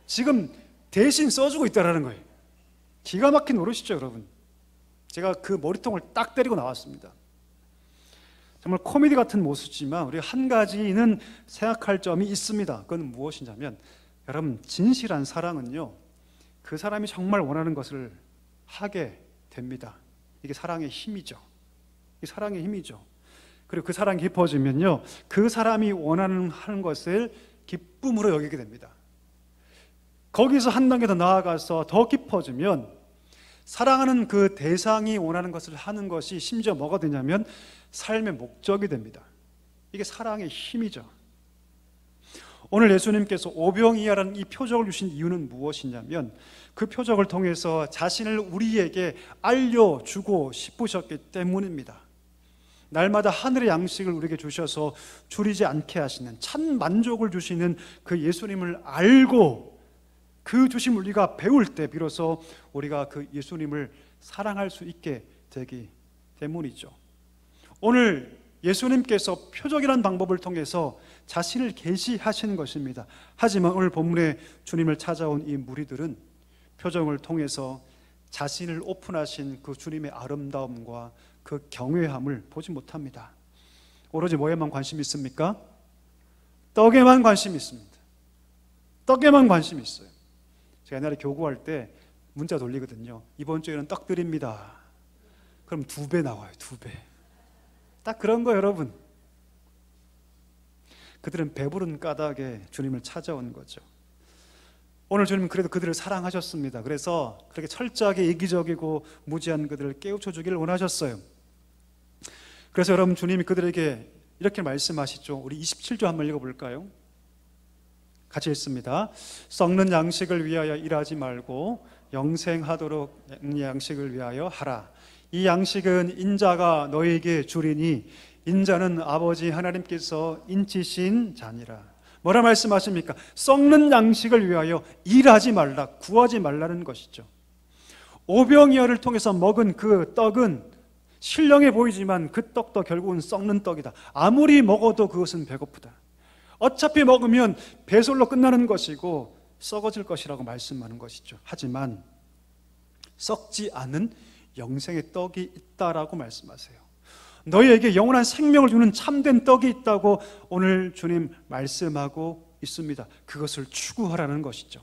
지금 대신 써주고 있다는 거예요. 기가 막힌 노릇이죠, 여러분. 제가 그 머리통을 딱 때리고 나왔습니다. 정말 코미디 같은 모습이지만 우리가 한 가지는 생각할 점이 있습니다. 그건 무엇이냐면 여러분, 진실한 사랑은요, 그 사람이 정말 원하는 것을 하게 됩니다. 이게 사랑의 힘이죠. 이 사랑의 힘이죠. 그리고 그 사랑이 깊어지면요, 그 사람이 원하는 하는 것을 기쁨으로 여기게 됩니다. 거기서 한 단계 더 나아가서 더 깊어지면 사랑하는 그 대상이 원하는 것을 하는 것이 심지어 뭐가 되냐면 삶의 목적이 됩니다. 이게 사랑의 힘이죠. 오늘 예수님께서 오병이어라는 이 표적을 주신 이유는 무엇이냐면 그 표적을 통해서 자신을 우리에게 알려주고 싶으셨기 때문입니다. 날마다 하늘의 양식을 우리에게 주셔서 줄이지 않게 하시는, 참 만족을 주시는 그 예수님을 알고 그 주심 우리가 배울 때 비로소 우리가 그 예수님을 사랑할 수 있게 되기 때문이죠. 오늘 예수님께서 표적이라는 방법을 통해서 자신을 계시하신 것입니다. 하지만 오늘 본문에 주님을 찾아온 이 무리들은 표적을 통해서 자신을 오픈하신 그 주님의 아름다움과 그 경외함을 보지 못합니다. 오로지 뭐에만 관심이 있습니까? 떡에만 관심이 있습니다. 떡에만 관심이 있어요. 제가 옛날에 교구할 때 문자 돌리거든요. 이번 주에는 떡 드립니다. 그럼 2배 나와요. 2배. 딱 그런 거예요, 여러분. 그들은 배부른 까닭에 주님을 찾아온 거죠. 오늘 주님은 그래도 그들을 사랑하셨습니다. 그래서 그렇게 철저하게 이기적이고 무지한 그들을 깨우쳐 주기를 원하셨어요. 그래서 여러분, 주님이 그들에게 이렇게 말씀하시죠. 우리 27절 한번 읽어볼까요? 같이 읽습니다. 썩는 양식을 위하여 일하지 말고 영생하도록 양식을 위하여 하라. 이 양식은 인자가 너에게 주리니 인자는 아버지 하나님께서 인치신 자니라. 뭐라 말씀하십니까? 썩는 양식을 위하여 일하지 말라, 구하지 말라는 것이죠. 오병이어를 통해서 먹은 그 떡은 신령해 보이지만 그 떡도 결국은 썩는 떡이다. 아무리 먹어도 그것은 배고프다. 어차피 먹으면 배설로 끝나는 것이고 썩어질 것이라고 말씀하는 것이죠. 하지만 썩지 않은 영생의 떡이 있다라고 말씀하세요. 너희에게 영원한 생명을 주는 참된 떡이 있다고 오늘 주님 말씀하고 있습니다. 그것을 추구하라는 것이죠.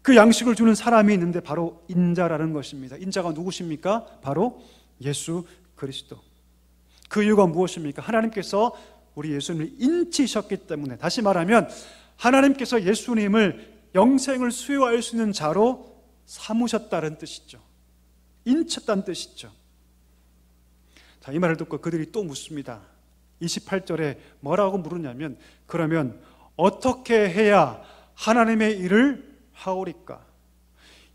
그 양식을 주는 사람이 있는데 바로 인자라는 것입니다. 인자가 누구십니까? 바로 예수 그리스도. 그 이유가 무엇입니까? 하나님께서 우리 예수님을 인치셨기 때문에, 다시 말하면 하나님께서 예수님을 영생을 수여할 수 있는 자로 삼으셨다는 뜻이죠. 인쳤다는 뜻이죠. 자, 이 말을 듣고 그들이 또 묻습니다. 28절에 뭐라고 물으냐면, 그러면 어떻게 해야 하나님의 일을 하오리까?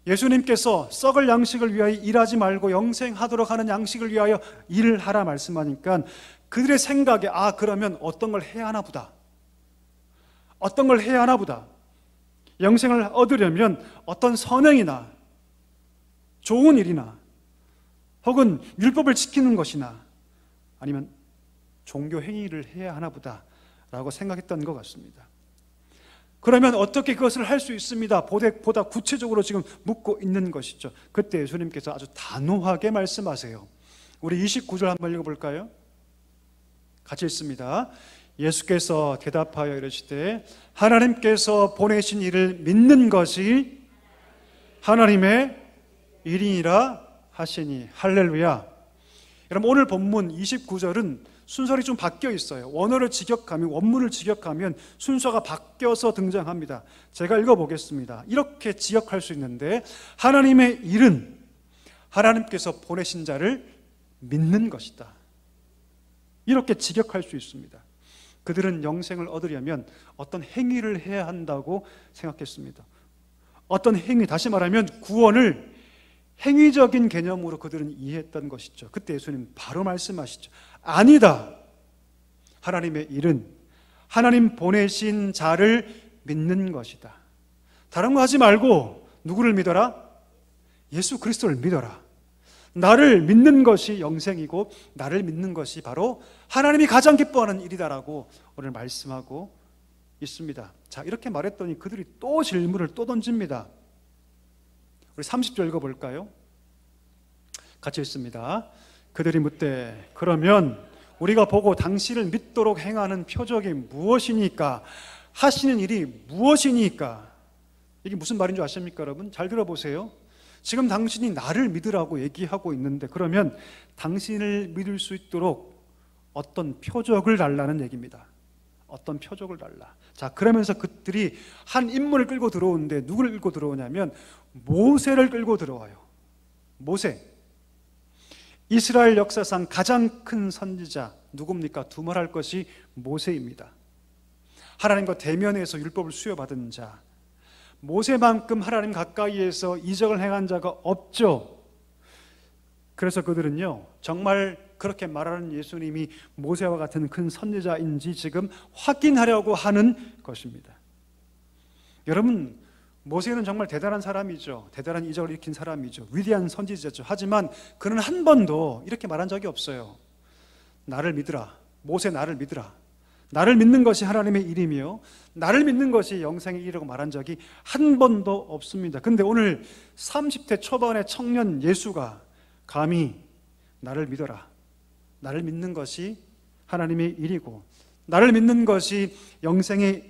예수님께서 썩을 양식을 위하여 일하지 말고 영생하도록 하는 양식을 위하여 일을 하라 말씀하니까 그들의 생각에, 그러면 어떤 걸 해야 하나 보다. 어떤 걸 해야 하나 보다. 영생을 얻으려면 어떤 선행이나 좋은 일이나 혹은 율법을 지키는 것이나 아니면 종교 행위를 해야 하나 보다 라고 생각했던 것 같습니다. 그러면 어떻게 그것을 할 수 있습니다? 보다 구체적으로 지금 묻고 있는 것이죠. 그때 예수님께서 아주 단호하게 말씀하세요. 우리 29절 한번 읽어볼까요? 같이 읽습니다. 예수께서 대답하여 이르시되 하나님께서 보내신 이를 믿는 것이 하나님의 일이니라 하시니. 할렐루야. 여러분, 오늘 본문 29절은 순서가 좀 바뀌어 있어요. 원문을 직역하면 순서가 바뀌어서 등장합니다. 제가 읽어보겠습니다. 이렇게 직역할 수 있는데, 하나님의 일은 하나님께서 보내신 자를 믿는 것이다. 이렇게 직역할 수 있습니다. 그들은 영생을 얻으려면 어떤 행위를 해야 한다고 생각했습니다. 어떤 행위, 다시 말하면 구원을 행위적인 개념으로 그들은 이해했던 것이죠. 그때 예수님 바로 말씀하시죠. 아니다. 하나님의 일은 하나님 보내신 자를 믿는 것이다. 다른 거 하지 말고 누구를 믿어라? 예수 그리스도를 믿어라. 나를 믿는 것이 영생이고 나를 믿는 것이 바로 하나님이 가장 기뻐하는 일이다라고 오늘 말씀하고 있습니다. 자, 이렇게 말했더니 그들이 또 질문을 또 던집니다. 우리 30절 읽어볼까요? 같이 읽습니다. 그들이 묻되 그러면 우리가 보고 당신을 믿도록 행하는 표적이 무엇이니까? 하시는 일이 무엇이니까? 이게 무슨 말인 줄 아십니까, 여러분? 잘 들어보세요. 지금 당신이 나를 믿으라고 얘기하고 있는데, 그러면 당신을 믿을 수 있도록 어떤 표적을 달라는 얘기입니다. 어떤 표적을 달라. 자, 그러면서 그들이 한 인물을 끌고 들어오는데 누구를 끌고 들어오냐면 모세를 끌고 들어와요. 모세. 이스라엘 역사상 가장 큰 선지자 누굽니까? 두말할 것이 모세입니다. 하나님과 대면해서 율법을 수여받은 자, 모세만큼 하나님 가까이에서 이적을 행한 자가 없죠. 그래서 그들은요, 정말 그렇게 말하는 예수님이 모세와 같은 큰 선지자인지 지금 확인하려고 하는 것입니다. 여러분, 모세는 정말 대단한 사람이죠. 대단한 이적을 일으킨 사람이죠. 위대한 선지자죠. 하지만 그는 한 번도 이렇게 말한 적이 없어요. 나를 믿으라. 모세 나를 믿으라. 나를 믿는 것이 하나님의 일이며 나를 믿는 것이 영생의 일이라고 말한 적이 한 번도 없습니다. 근데 오늘 30대 초반의 청년 예수가 감히 나를 믿어라, 나를 믿는 것이 하나님의 일이고 나를 믿는 것이 영생에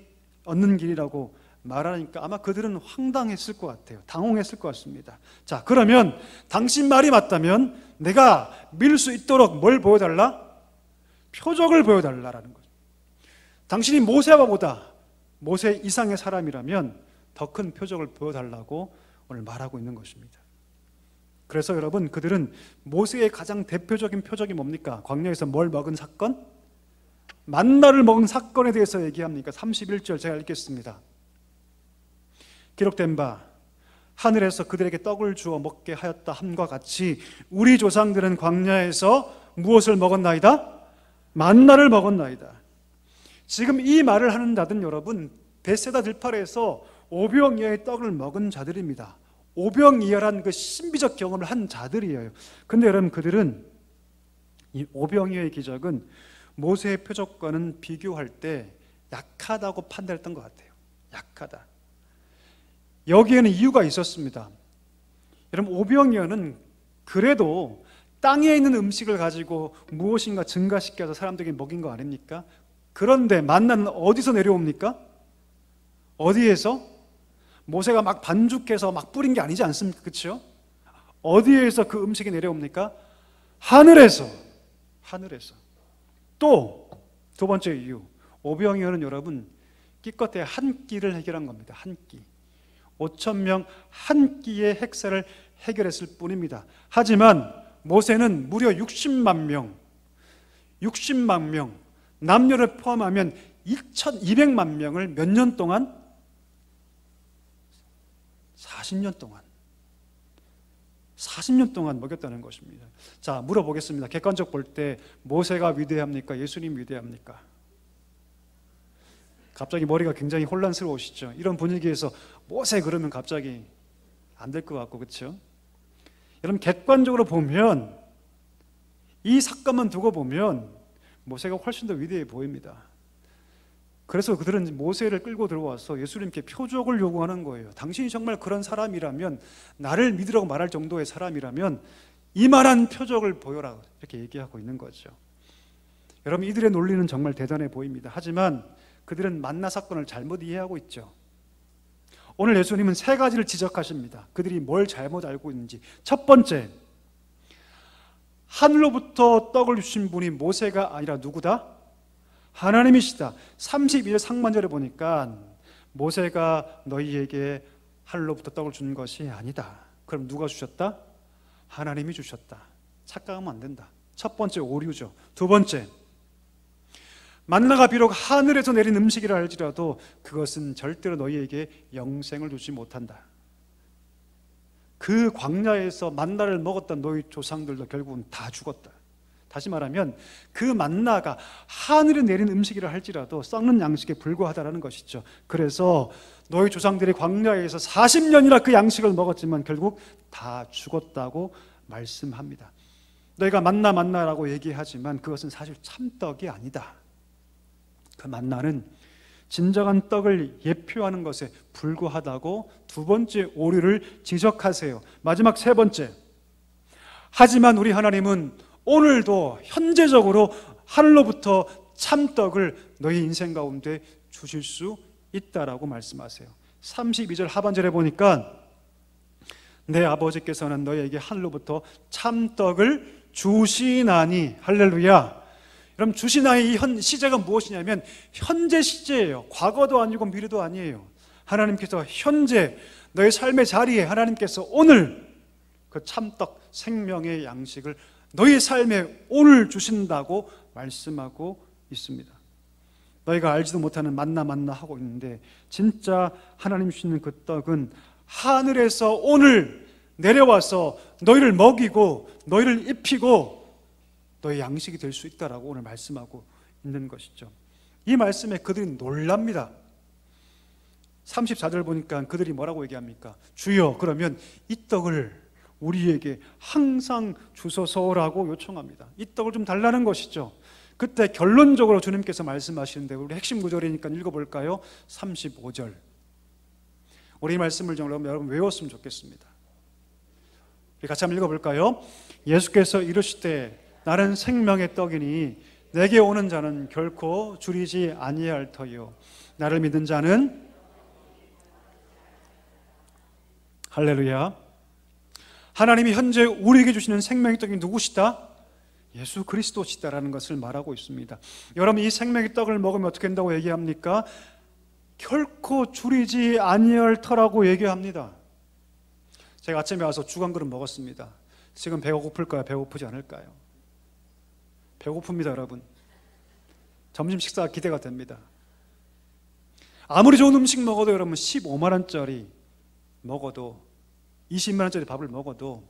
얻는 길이라고 말하니까 아마 그들은 황당했을 것 같아요. 당혹했을 것 같습니다. 자, 그러면 당신 말이 맞다면 내가 믿을 수 있도록 뭘 보여달라? 표적을 보여달라라는 거죠. 당신이 모세보다 모세 이상의 사람이라면 더 큰 표적을 보여달라고 오늘 말하고 있는 것입니다. 그래서 여러분, 그들은 모세의 가장 대표적인 표적이 뭡니까? 광야에서 뭘 먹은 사건? 만나를 먹은 사건에 대해서 얘기합니까? 31절 제가 읽겠습니다. 기록된 바 하늘에서 그들에게 떡을 주어 먹게 하였다 함과 같이 우리 조상들은 광야에서 무엇을 먹었나이다? 만나를 먹었나이다. 지금 이 말을 하는 자들은 여러분, 벳세다 들판에서 오병이어의 떡을 먹은 자들입니다. 오병이어란 그 신비적 경험을 한 자들이에요. 근데 여러분, 그들은 이 오병이어의 기적은 모세의 표적과는 비교할 때 약하다고 판단했던 것 같아요. 약하다. 여기에는 이유가 있었습니다. 여러분, 오병이어는 그래도 땅에 있는 음식을 가지고 무엇인가 증가시켜서 사람들에게 먹인 거 아닙니까? 그런데 만나는 어디서 내려옵니까? 어디에서? 모세가 막 반죽해서 막 뿌린 게 아니지 않습니까? 그렇죠? 어디에서 그 음식이 내려옵니까? 하늘에서. 하늘에서. 또 두 번째 이유, 오병이어는 여러분 기껏해 한 끼를 해결한 겁니다. 한 끼. 5,000명 한 끼의 핵사를 해결했을 뿐입니다. 하지만 모세는 무려 60만 명, 남녀를 포함하면 2,200만 명을 몇 년 동안? 40년 동안 먹였다는 것입니다. 자, 물어보겠습니다. 객관적 볼 때 모세가 위대합니까? 예수님 위대합니까? 갑자기 머리가 굉장히 혼란스러우시죠? 이런 분위기에서 모세 그러면 갑자기 안 될 것 같고, 그렇죠? 여러분, 객관적으로 보면 이 사건만 두고 보면 모세가 훨씬 더 위대해 보입니다. 그래서 그들은 모세를 끌고 들어와서 예수님께 표적을 요구하는 거예요. 당신이 정말 그런 사람이라면, 나를 믿으라고 말할 정도의 사람이라면 이만한 표적을 보여라, 이렇게 얘기하고 있는 거죠. 여러분, 이들의 논리는 정말 대단해 보입니다. 하지만 그들은 만나 사건을 잘못 이해하고 있죠. 오늘 예수님은 세 가지를 지적하십니다. 그들이 뭘 잘못 알고 있는지. 첫 번째, 하늘로부터 떡을 주신 분이 모세가 아니라 누구다? 하나님이시다. 32절 상반절에 보니까 모세가 너희에게 하늘로부터 떡을 준 것이 아니다. 그럼 누가 주셨다? 하나님이 주셨다. 착각하면 안 된다. 첫 번째 오류죠. 두 번째, 만나가 비록 하늘에서 내린 음식이라 할지라도 그것은 절대로 너희에게 영생을 주지 못한다. 그 광야에서 만나를 먹었던 너희 조상들도 결국은 다 죽었다. 다시 말하면 그 만나가 하늘에 내린 음식이라 할지라도 썩는 양식에 불과하다는 것이죠. 그래서 너희 조상들이 광야에서 40년이나 그 양식을 먹었지만 결국 다 죽었다고 말씀합니다. 너희가 만나라고 얘기하지만 그것은 사실 참떡이 아니다. 그 만나는 진정한 떡을 예표하는 것에 불과하다고 두 번째 오류를 지적하세요. 마지막 세 번째, 하지만 우리 하나님은 오늘도 현재적으로 하늘로부터 참떡을 너희 인생 가운데 주실 수 있다라고 말씀하세요. 32절 하반절에 보니까 내 아버지께서는 너희에게 하늘로부터 참떡을 주시나니, 할렐루야. 여러분, 주시나니 이 시제가 무엇이냐면 현재 시제예요. 과거도 아니고 미래도 아니에요. 하나님께서 현재 너의 삶의 자리에 하나님께서 오늘 그 참떡 생명의 양식을 너희 삶에 오늘 주신다고 말씀하고 있습니다. 너희가 알지도 못하는 만나 하고 있는데, 진짜 하나님 주시는 그 떡은 하늘에서 오늘 내려와서 너희를 먹이고 너희를 입히고 너희 양식이 될 수 있다라고 오늘 말씀하고 있는 것이죠. 이 말씀에 그들이 놀랍니다. 34절 보니까 그들이 뭐라고 얘기합니까? 주여, 그러면 이 떡을 우리에게 항상 주소서라고 요청합니다. 이 떡을 좀 달라는 것이죠. 그때 결론적으로 주님께서 말씀하시는데, 우리 핵심 구절이니까 읽어볼까요? 35절. 우리 이 말씀을 좀 여러분 외웠으면 좋겠습니다. 우리 같이 한번 읽어볼까요? 예수께서 이르시되 나는 생명의 떡이니 내게 오는 자는 결코 줄이지 아니할 터이요 나를 믿는 자는, 할렐루야, 하나님이 현재 우리에게 주시는 생명의 떡이 누구시다? 예수 그리스도시다라는 것을 말하고 있습니다. 여러분, 이 생명의 떡을 먹으면 어떻게 된다고 얘기합니까? 결코 줄이지 아니할 터라고 얘기합니다. 제가 아침에 와서 죽 한 그릇 먹었습니다. 지금 배가 고플까요? 배고프지 않을까요? 배고픕니다, 여러분. 점심 식사 기대가 됩니다. 아무리 좋은 음식 먹어도 여러분 15만 원짜리 먹어도, 20만 원짜리 밥을 먹어도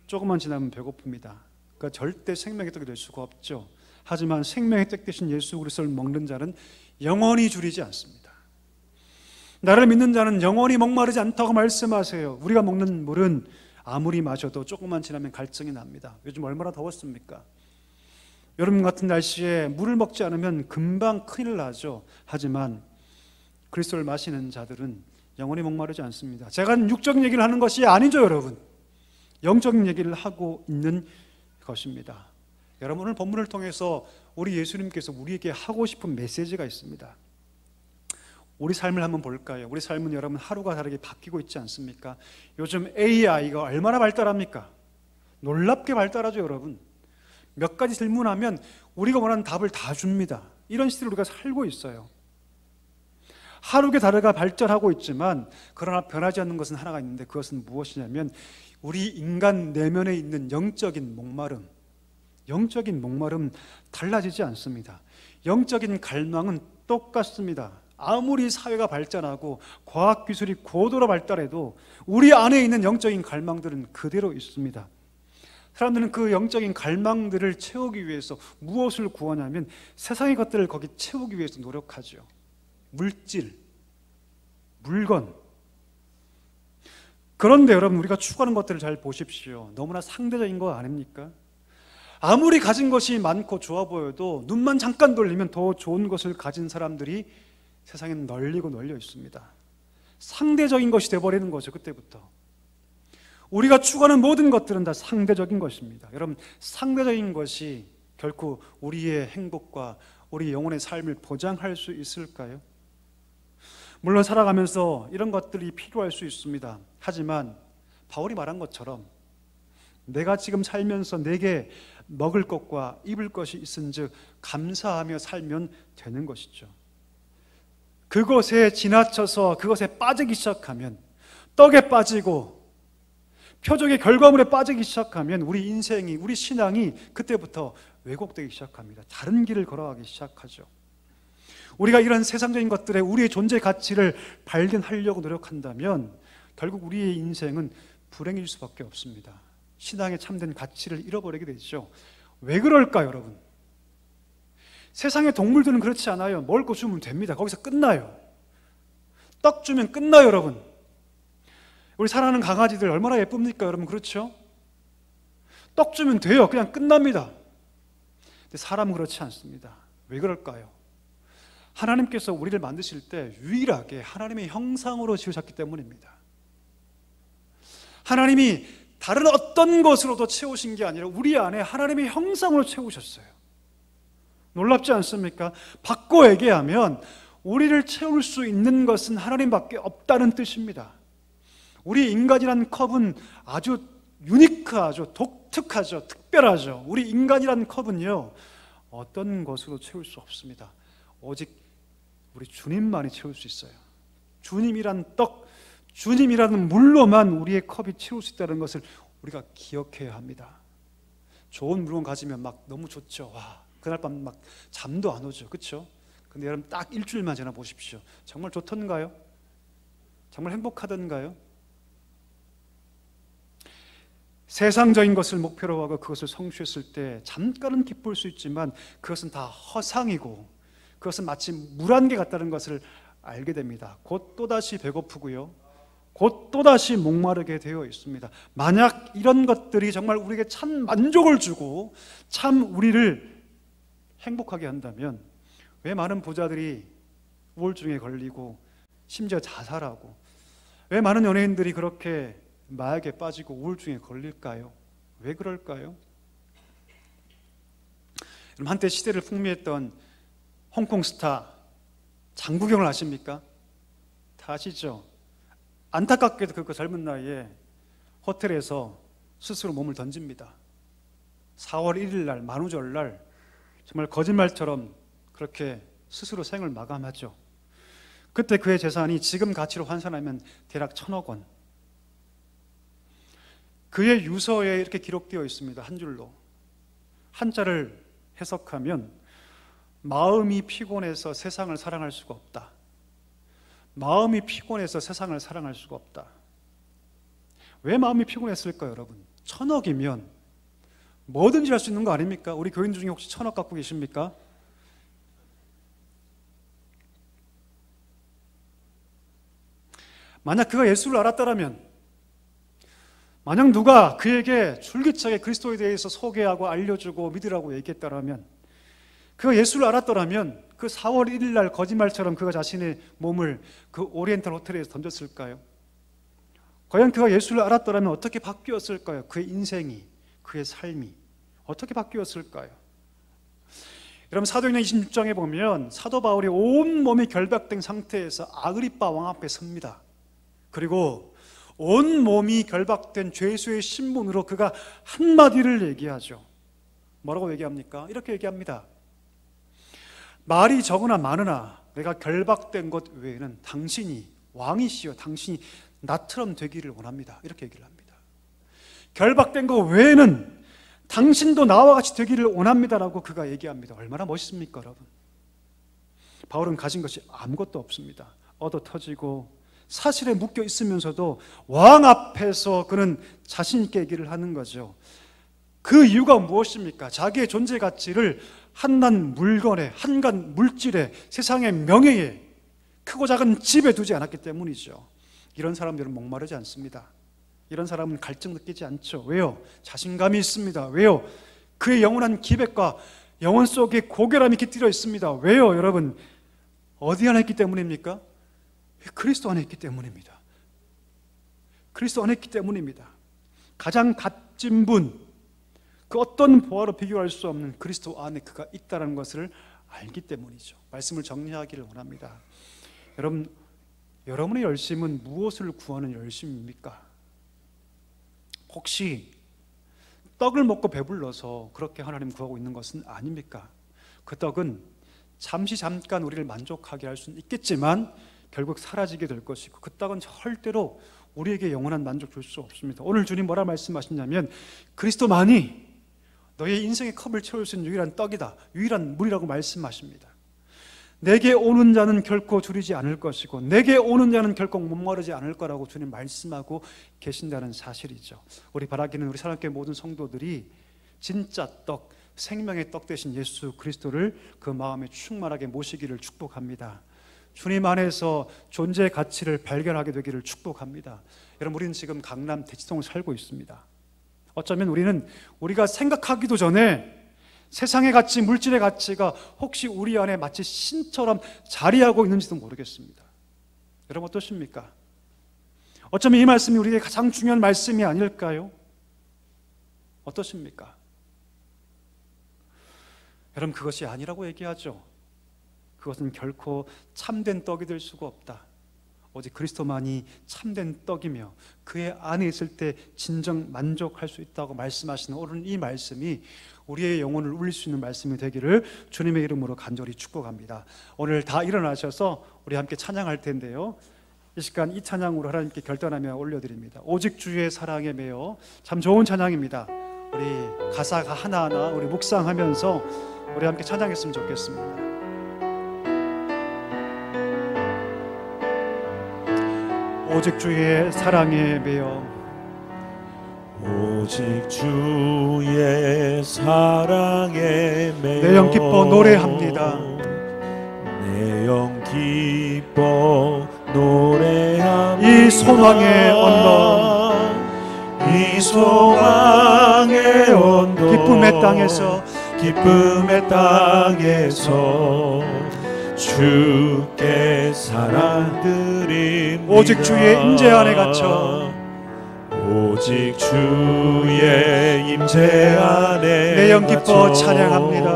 조금만 지나면 배고픕니다. 그러니까 절대 생명의 떡이 될 수가 없죠. 하지만 생명의 떡 대신 예수 그리스도를 먹는 자는 영원히 줄이지 않습니다. 나를 믿는 자는 영원히 목마르지 않다고 말씀하세요. 우리가 먹는 물은 아무리 마셔도 조금만 지나면 갈증이 납니다. 요즘 얼마나 더웠습니까? 여름 같은 날씨에 물을 먹지 않으면 금방 큰일 나죠. 하지만 그리스도를 마시는 자들은 영원히 목마르지 않습니다. 제가 육적인 얘기를 하는 것이 아니죠, 여러분. 영적인 얘기를 하고 있는 것입니다. 여러분, 오늘 본문을 통해서 우리 예수님께서 우리에게 하고 싶은 메시지가 있습니다. 우리 삶을 한번 볼까요? 우리 삶은 여러분 하루가 다르게 바뀌고 있지 않습니까? 요즘 AI가 얼마나 발달합니까? 놀랍게 발달하죠, 여러분. 몇 가지 질문하면 우리가 원하는 답을 다 줍니다. 이런 시대를 우리가 살고 있어요. 하루가 다르게 발전하고 있지만 그러나 변하지 않는 것은 하나가 있는데, 그것은 무엇이냐면 우리 인간 내면에 있는 영적인 목마름 달라지지 않습니다. 영적인 갈망은 똑같습니다. 아무리 사회가 발전하고 과학기술이 고도로 발달해도 우리 안에 있는 영적인 갈망들은 그대로 있습니다. 사람들은 그 영적인 갈망들을 채우기 위해서 무엇을 구하냐면 세상의 것들을 거기 채우기 위해서 노력하죠. 물질, 물건. 그런데 여러분, 우리가 추구하는 것들을 잘 보십시오. 너무나 상대적인 거 아닙니까? 아무리 가진 것이 많고 좋아 보여도 눈만 잠깐 돌리면 더 좋은 것을 가진 사람들이 세상엔 널리고 널려 있습니다. 상대적인 것이 되어버리는 거죠. 그때부터 우리가 추구하는 모든 것들은 다 상대적인 것입니다. 여러분, 상대적인 것이 결코 우리의 행복과 우리 영혼의 삶을 보장할 수 있을까요? 물론 살아가면서 이런 것들이 필요할 수 있습니다. 하지만 바울이 말한 것처럼 내가 지금 살면서 내게 먹을 것과 입을 것이 있은즉 감사하며 살면 되는 것이죠. 그것에 지나쳐서 그것에 빠지기 시작하면, 떡에 빠지고 표적의 결과물에 빠지기 시작하면 우리 인생이, 우리 신앙이 그때부터 왜곡되기 시작합니다. 다른 길을 걸어가기 시작하죠. 우리가 이런 세상적인 것들에 우리의 존재 가치를 발견하려고 노력한다면 결국 우리의 인생은 불행일 수밖에 없습니다. 신앙의 참된 가치를 잃어버리게 되죠. 왜 그럴까요, 여러분? 세상의 동물들은 그렇지 않아요. 먹을 거 주면 됩니다. 거기서 끝나요. 떡 주면 끝나요, 여러분. 우리 사랑하는 강아지들 얼마나 예쁩니까, 여러분? 그렇죠? 떡 주면 돼요. 그냥 끝납니다. 근데 사람은 그렇지 않습니다. 왜 그럴까요? 하나님께서 우리를 만드실 때 유일하게 하나님의 형상으로 지으셨기 때문입니다. 하나님이 다른 어떤 것으로도 채우신 게 아니라 우리 안에 하나님의 형상으로 채우셨어요. 놀랍지 않습니까? 바꿔 얘기하면 우리를 채울 수 있는 것은 하나님밖에 없다는 뜻입니다. 우리 인간이란 컵은 아주 유니크하죠. 독특하죠. 특별하죠. 우리 인간이란 컵은요, 어떤 것으로 채울 수 없습니다. 오직 우리 주님만이 채울 수 있어요. 주님이란 떡, 주님이라는 물로만 우리의 컵이 채울 수 있다는 것을 우리가 기억해야 합니다. 좋은 물건 가지면 막 너무 좋죠. 와, 그날 밤 막 잠도 안 오죠. 그렇죠? 근데 여러분 딱 일주일만 지나 보십시오. 정말 좋던가요? 정말 행복하던가요? 세상적인 것을 목표로 하고 그것을 성취했을 때 잠깐은 기쁠 수 있지만 그것은 다 허상이고 그것은 마치 물 한 개 같다는 것을 알게 됩니다. 곧 또다시 배고프고요, 곧 또다시 목마르게 되어 있습니다. 만약 이런 것들이 정말 우리에게 참 만족을 주고 참 우리를 행복하게 한다면 왜 많은 부자들이 우울증에 걸리고 심지어 자살하고, 왜 많은 연예인들이 그렇게 마약에 빠지고 우울증에 걸릴까요? 왜 그럴까요? 여러분, 한때 시대를 풍미했던 홍콩 스타 장국영을 아십니까? 다 아시죠? 안타깝게도 그 젊은 나이에 호텔에서 스스로 몸을 던집니다. 4월 1일 날 만우절 날 정말 거짓말처럼 그렇게 스스로 생을 마감하죠. 그때 그의 재산이 지금 가치로 환산하면 대략 1,000억 원. 그의 유서에 이렇게 기록되어 있습니다. 한 줄로. 한자를 해석하면 마음이 피곤해서 세상을 사랑할 수가 없다. 마음이 피곤해서 세상을 사랑할 수가 없다. 왜 마음이 피곤했을까요, 여러분? 1,000억이면 뭐든지 할 수 있는 거 아닙니까? 우리 교인 중에 혹시 1,000억 갖고 계십니까? 만약 그가 예수를 알았다면, 만약 누가 그에게 줄기차게 그리스도에 대해서 소개하고 알려주고 믿으라고 얘기했다면, 그가 예수를 알았더라면 그 4월 1일 날 거짓말처럼 그가 자신의 몸을 그 오리엔탈 호텔에서 던졌을까요? 과연 그가 예수를 알았더라면 어떻게 바뀌었을까요? 그의 인생이, 그의 삶이 어떻게 바뀌었을까요? 여러분, 사도행전 26장에 보면 사도 바울이 온 몸이 결박된 상태에서 아그리빠 왕 앞에 섭니다. 그리고 온 몸이 결박된 죄수의 신분으로 그가 한마디를 얘기하죠. 뭐라고 얘기합니까? 이렇게 얘기합니다. 말이 적으나 많으나 내가 결박된 것 외에는 당신이 왕이시여 당신이 나처럼 되기를 원합니다. 이렇게 얘기를 합니다. 결박된 것 외에는 당신도 나와 같이 되기를 원합니다라고 그가 얘기합니다. 얼마나 멋있습니까, 여러분? 바울은 가진 것이 아무것도 없습니다. 얻어 터지고 사실에 묶여 있으면서도 왕 앞에서 그는 자신 있게 얘기를 하는 거죠. 그 이유가 무엇입니까? 자기의 존재 가치를 한낱 물건에, 한간 물질에, 세상의 명예에, 크고 작은 집에 두지 않았기 때문이죠. 이런 사람들은 목마르지 않습니다. 이런 사람은 갈증 느끼지 않죠. 왜요? 자신감이 있습니다. 왜요? 그의 영원한 기백과 영혼 속에 고결함이 깃들어 있습니다. 왜요, 여러분? 어디 안에 있기 때문입니까? 그리스도 안에 있기 때문입니다. 그리스도 안에 있기 때문입니다. 가장 값진 분, 그 어떤 보화로 비교할 수 없는 그리스도 안에 그가 있다는 것을 알기 때문이죠. 말씀을 정리하기를 원합니다. 여러분, 여러분의 열심은 무엇을 구하는 열심입니까? 혹시 떡을 먹고 배불러서 그렇게 하나님 구하고 있는 것은 아닙니까? 그 떡은 잠깐 우리를 만족하게 할 수는 있겠지만 결국 사라지게 될 것이고, 그 떡은 절대로 우리에게 영원한 만족 줄 수 없습니다. 오늘 주님 뭐라 말씀하시냐면 그리스도만이 너의 인생의 컵을 채울 수 있는 유일한 떡이다, 유일한 물이라고 말씀하십니다. 내게 오는 자는 결코 줄이지 않을 것이고 내게 오는 자는 결코 목마르지 않을 거라고 주님 말씀하고 계신다는 사실이죠. 우리 바라기는 우리 사랑교회 모든 성도들이 진짜 떡, 생명의 떡 대신 예수 그리스도를 그 마음에 충만하게 모시기를 축복합니다. 주님 안에서 존재의 가치를 발견하게 되기를 축복합니다. 여러분, 우리는 지금 강남 대치동을 살고 있습니다. 어쩌면 우리는 우리가 생각하기도 전에 세상의 가치, 물질의 가치가 혹시 우리 안에 마치 신처럼 자리하고 있는지도 모르겠습니다. 여러분, 어떠십니까? 어쩌면 이 말씀이 우리에게 가장 중요한 말씀이 아닐까요? 어떠십니까? 여러분, 그것이 아니라고 얘기하죠. 그것은 결코 참된 떡이 될 수가 없다. 오직 그리스도만이 참된 떡이며 그의 안에 있을 때 진정 만족할 수 있다고 말씀하시는 오늘 이 말씀이 우리의 영혼을 울릴 수 있는 말씀이 되기를 주님의 이름으로 간절히 축복합니다. 오늘 다 일어나셔서 우리 함께 찬양할 텐데요, 이 시간 이 찬양으로 하나님께 결단하며 올려드립니다. 오직 주의 사랑에 매여. 참 좋은 찬양입니다. 우리 가사가 하나하나 우리 묵상하면서 우리 함께 찬양했으면 좋겠습니다. 오직 주의 사랑에 매여 오직 주의 사랑에 매여 내 영 기뻐 노래합니다. 내 영 기뻐 노래합니다. 이 소망의 언덕, 이 소망의 언덕, 기쁨의 땅에서 기쁨의 땅에서 주께 사랑드립니다. 오직 주의 임재 안에 갇혀 오직 주의 임재 안에 내 영 기뻐 찬양합니다.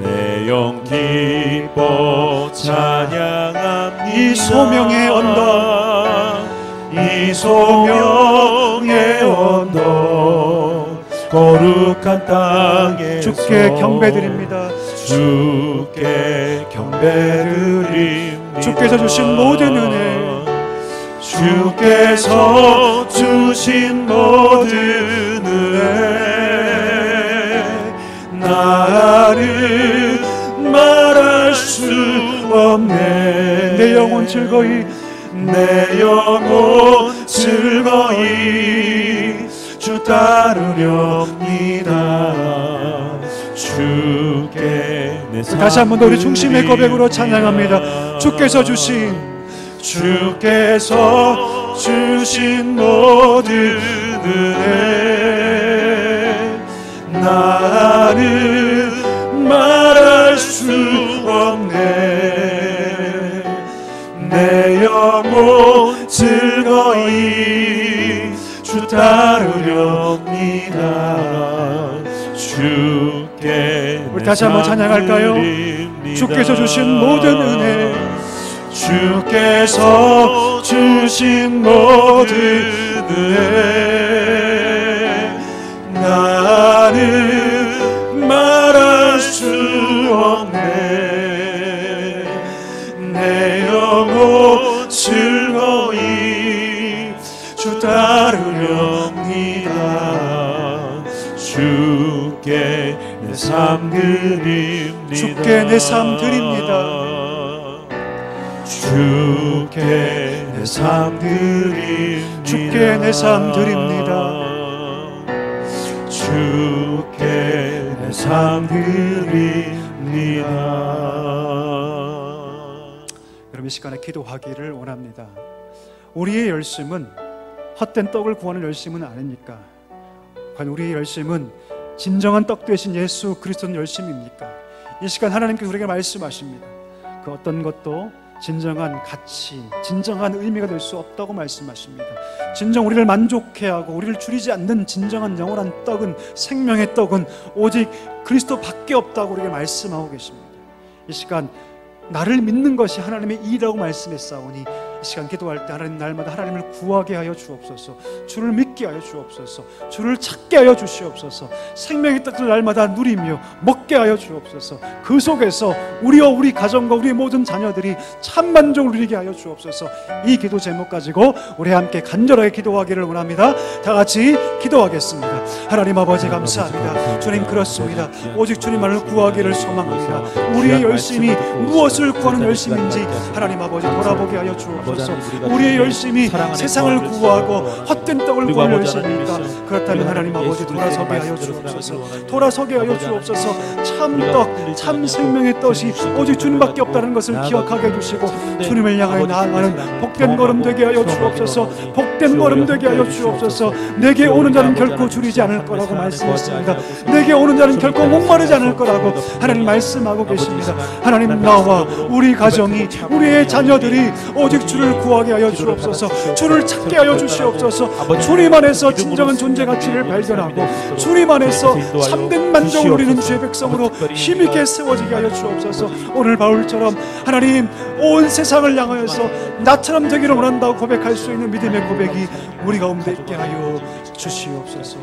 내 영 기뻐 찬양합니다. 이 소명의 언덕, 이 소명의 언덕, 거룩한 땅에서 주께 경배드립니다. 주께 경배드립니다. 주께서 주신 모든 은혜, 주께서 주신 모든 은혜, 나를 말할 수 없네. 내 영혼 즐거이, 내 영혼 즐거이 주 따르렵니다. 주께 내 삶 다시 한번 우리 중심의 고백으로 찬양합니다. 주께서 주신 모든 은혜, 나는 말할 수 없네. 내 영혼 즐거이 주 따르렵니다. 주께 우리 다시 한번 찬양할까요? 주께서 주신 모든 은혜, 주께서 주신 모든 은혜, 나는 말할 수 없네. 내 영혼 즐거이 주 따르렵니다. 주께 내 삶 드립니다. 주께 내 삶 드립니다. 주께 내 삶 드립니다. 주께 내 삶 드립니다. 주께 내 삶 드립니다. 여러분, 이 시간에 기도하기를 원합니다. 우리의 열심은 헛된 떡을 구하는 열심은 아닙니까? 과연 우리의 열심은 진정한 떡 되신 예수 그리스도의 열심입니까? 이 시간 하나님께서 우리에게 말씀하십니다. 그 어떤 것도 진정한 가치, 진정한 의미가 될 수 없다고 말씀하십니다. 진정 우리를 만족해 하고 우리를 줄이지 않는 진정한 영원한 떡은, 생명의 떡은 오직 그리스도밖에 없다고 우리에게 말씀하고 계십니다. 이 시간 나를 믿는 것이 하나님의 일이라고 말씀했사오니 이 시간 기도할 때 하나님 날마다 하나님을 구하게 하여 주옵소서. 주를 믿게 하여 주옵소서. 주를 찾게 하여 주시옵소서. 생명의 떡을 날마다 누리며 먹게 하여 주옵소서. 그 속에서 우리와 우리 가정과 우리 모든 자녀들이 참 만족을 누리게 하여 주옵소서. 이 기도 제목 가지고 우리 함께 간절하게 기도하기를 원합니다. 다 같이 기도하겠습니다. 하나님 아버지 감사합니다. 주님, 그렇습니다. 오직 주님만을 구하기를 소망합니다. 우리의 열심이 무엇을 구하는 열심인지 하나님 아버지 돌아보게 하여 주옵소서. 우리의 열심이 세상을 구하고 헛된 떡을 구할 열심입니까? 그렇다면 하나님 아버지 돌아서게 하여 주옵소서. 돌아서게 하여 주옵소서. 참떡, 참 생명의 떡이 오직 주님밖에 없다는 것을 기억하게 해주시고 주님을 향하여 나아가는 복된 걸음 되게 하여 주옵소서. 복된 걸음 되게 하여 주옵소서. 내게 오는 자는 결코 줄이지 않을 거라고 말씀했습니다. 내게 오는 자는 결코 목마르지 않을 거라고 하나님 말씀하고 계십니다. 하나님, 나와 우리 가정이, 우리의 자녀들이 오직 주를 구하게 하여 주옵소서. 주를 찾게 하여 주시옵소서. 주님 안에서 진정한 존재 가치를 발견하고 주님 안에서 참된 만족을 누리는 주의 백성으로 힘있게 세워지게 하여 주옵소서. 오늘 바울처럼 하나님, 온 세상을 향하여서 나처럼 되기를 원한다고 고백할 수 있는 믿음의 고백이 우리 가운데 있게 하여 주시옵소서.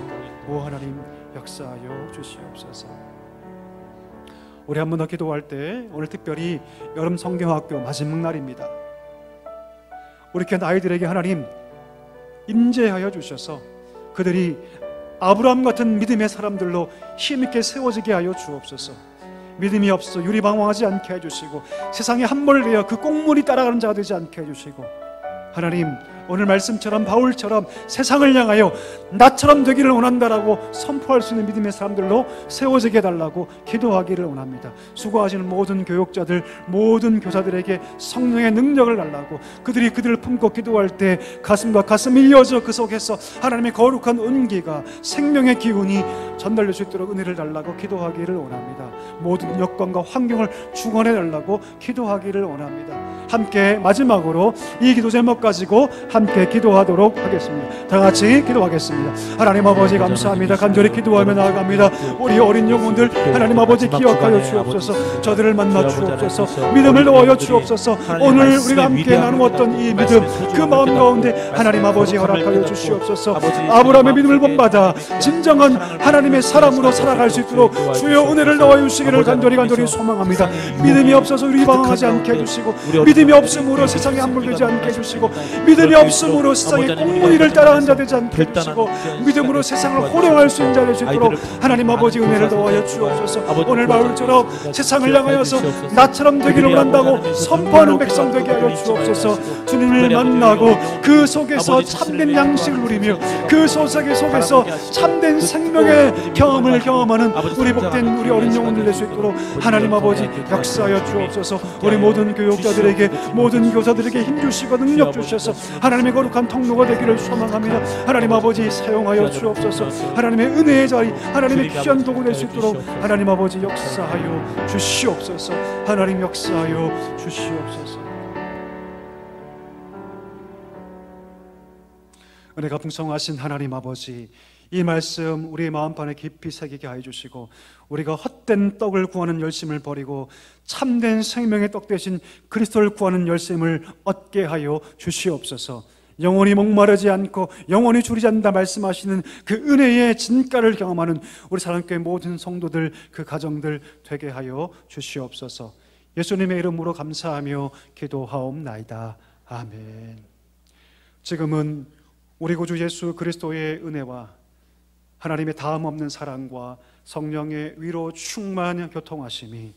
오 하나님, 역사하여 주시옵소서. 우리 한 번 더 기도할 때 오늘 특별히 여름 성경학교 마지막 날입니다. 우리 교회 아이들에게 하나님 임재하여 주셔서 그들이 아브라함 같은 믿음의 사람들로 힘있게 세워지게 하여 주옵소서. 믿음이 없어 유리방황하지 않게 해주시고 세상에 함몰되어 그 꽁물이 따라가는 자가 되지 않게 해주시고 하나님, 오늘 말씀처럼 바울처럼 세상을 향하여 나처럼 되기를 원한다라고 선포할 수 있는 믿음의 사람들로 세워지게 해달라고 기도하기를 원합니다. 수고하시는 모든 교육자들, 모든 교사들에게 성령의 능력을 달라고, 그들을 품고 기도할 때 가슴과 가슴이 이어져 그 속에서 하나님의 거룩한 온기가, 생명의 기운이 전달될 수 있도록 은혜를 달라고 기도하기를 원합니다. 모든 여건과 환경을 중원해 달라고 기도하기를 원합니다. 함께 마지막으로 이 기도 제목 가지고 함께 기도하도록 하겠습니다. 다 같이 기도하겠습니다. 하나님 아버지 감사합니다. 간절히 기도하며 나아갑니다. 우리 어린 영혼들 하나님 아버지 기억하여 주옵소서. 저들을 만나 주옵소서. 믿음을 넣어여 주옵소서. 오늘 우리가 함께 나누었던 이 믿음, 그 마음 가운데 하나님 아버지 허락하여 주시옵소서. 아브라함의 믿음을 본받아 진정한 하나님의 사람으로 살아갈 수 있도록 주여 은혜를 넣어 주시기를 간절히 소망합니다. 믿음이 없어서 우리 방황하지 않게 해주시고, 믿음이 없음으로 세상에 함몰되지 않게 해주시고, 믿음이 없음으로 세상의 꽁무니를 따라가는 자 되지 않게 해주시고, 믿음으로 세상을 호령할 수 있는 자 될 수 있도록 하나님 아버지 은혜를 더하여 주옵소서. 오늘 바울처럼 세상을 향하여서 나처럼 되기를 원한다고 선포하는 백성 되게 하여 주옵소서. 주님을 만나고 그 속에서 참된 양식을 누리며 그 속에서 참된 생명의 경험을 경험하는 우리 복된 우리 어린 영혼들 될 수 있도록 하나님 아버지 역사하여 주옵소서. 우리 모든 교육자들에게, 모든 교사들에게 힘주시고 능력 주셔서 하나님의 거룩한 통로가 되기를 소망합니다. 하나님 아버지 사용하여 주옵소서. 하나님의 은혜의 자리, 하나님의 귀한 도구 될 수 있도록 하나님 아버지 역사하여 주시옵소서. 하나님 역사하여 주시옵소서. 은혜가 풍성하신 하나님 아버지, 이 말씀 우리의 마음판에 깊이 새기게 하여 주시고, 우리가 헛된 떡을 구하는 열심을 버리고 참된 생명의 떡 대신 그리스도를 구하는 열심을 얻게 하여 주시옵소서. 영원히 목마르지 않고 영원히 줄이지 않는다 말씀하시는 그 은혜의 진가를 경험하는 우리 사랑교회 모든 성도들, 그 가정들 되게 하여 주시옵소서. 예수님의 이름으로 감사하며 기도하옵나이다. 아멘. 지금은 우리 구주 예수 그리스도의 은혜와 하나님의 다음 없는 사랑과 성령의 위로 충만 교통하심이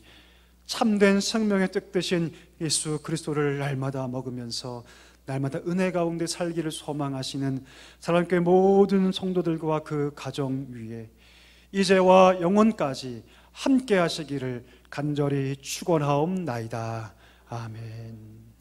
참된 생명의 뜻 되신 예수 그리스도를 날마다 먹으면서 날마다 은혜 가운데 살기를 소망하시는 사랑교회 모든 성도들과 그 가정 위에 이제와 영원까지 함께 하시기를 간절히 축원하옵나이다. 아멘.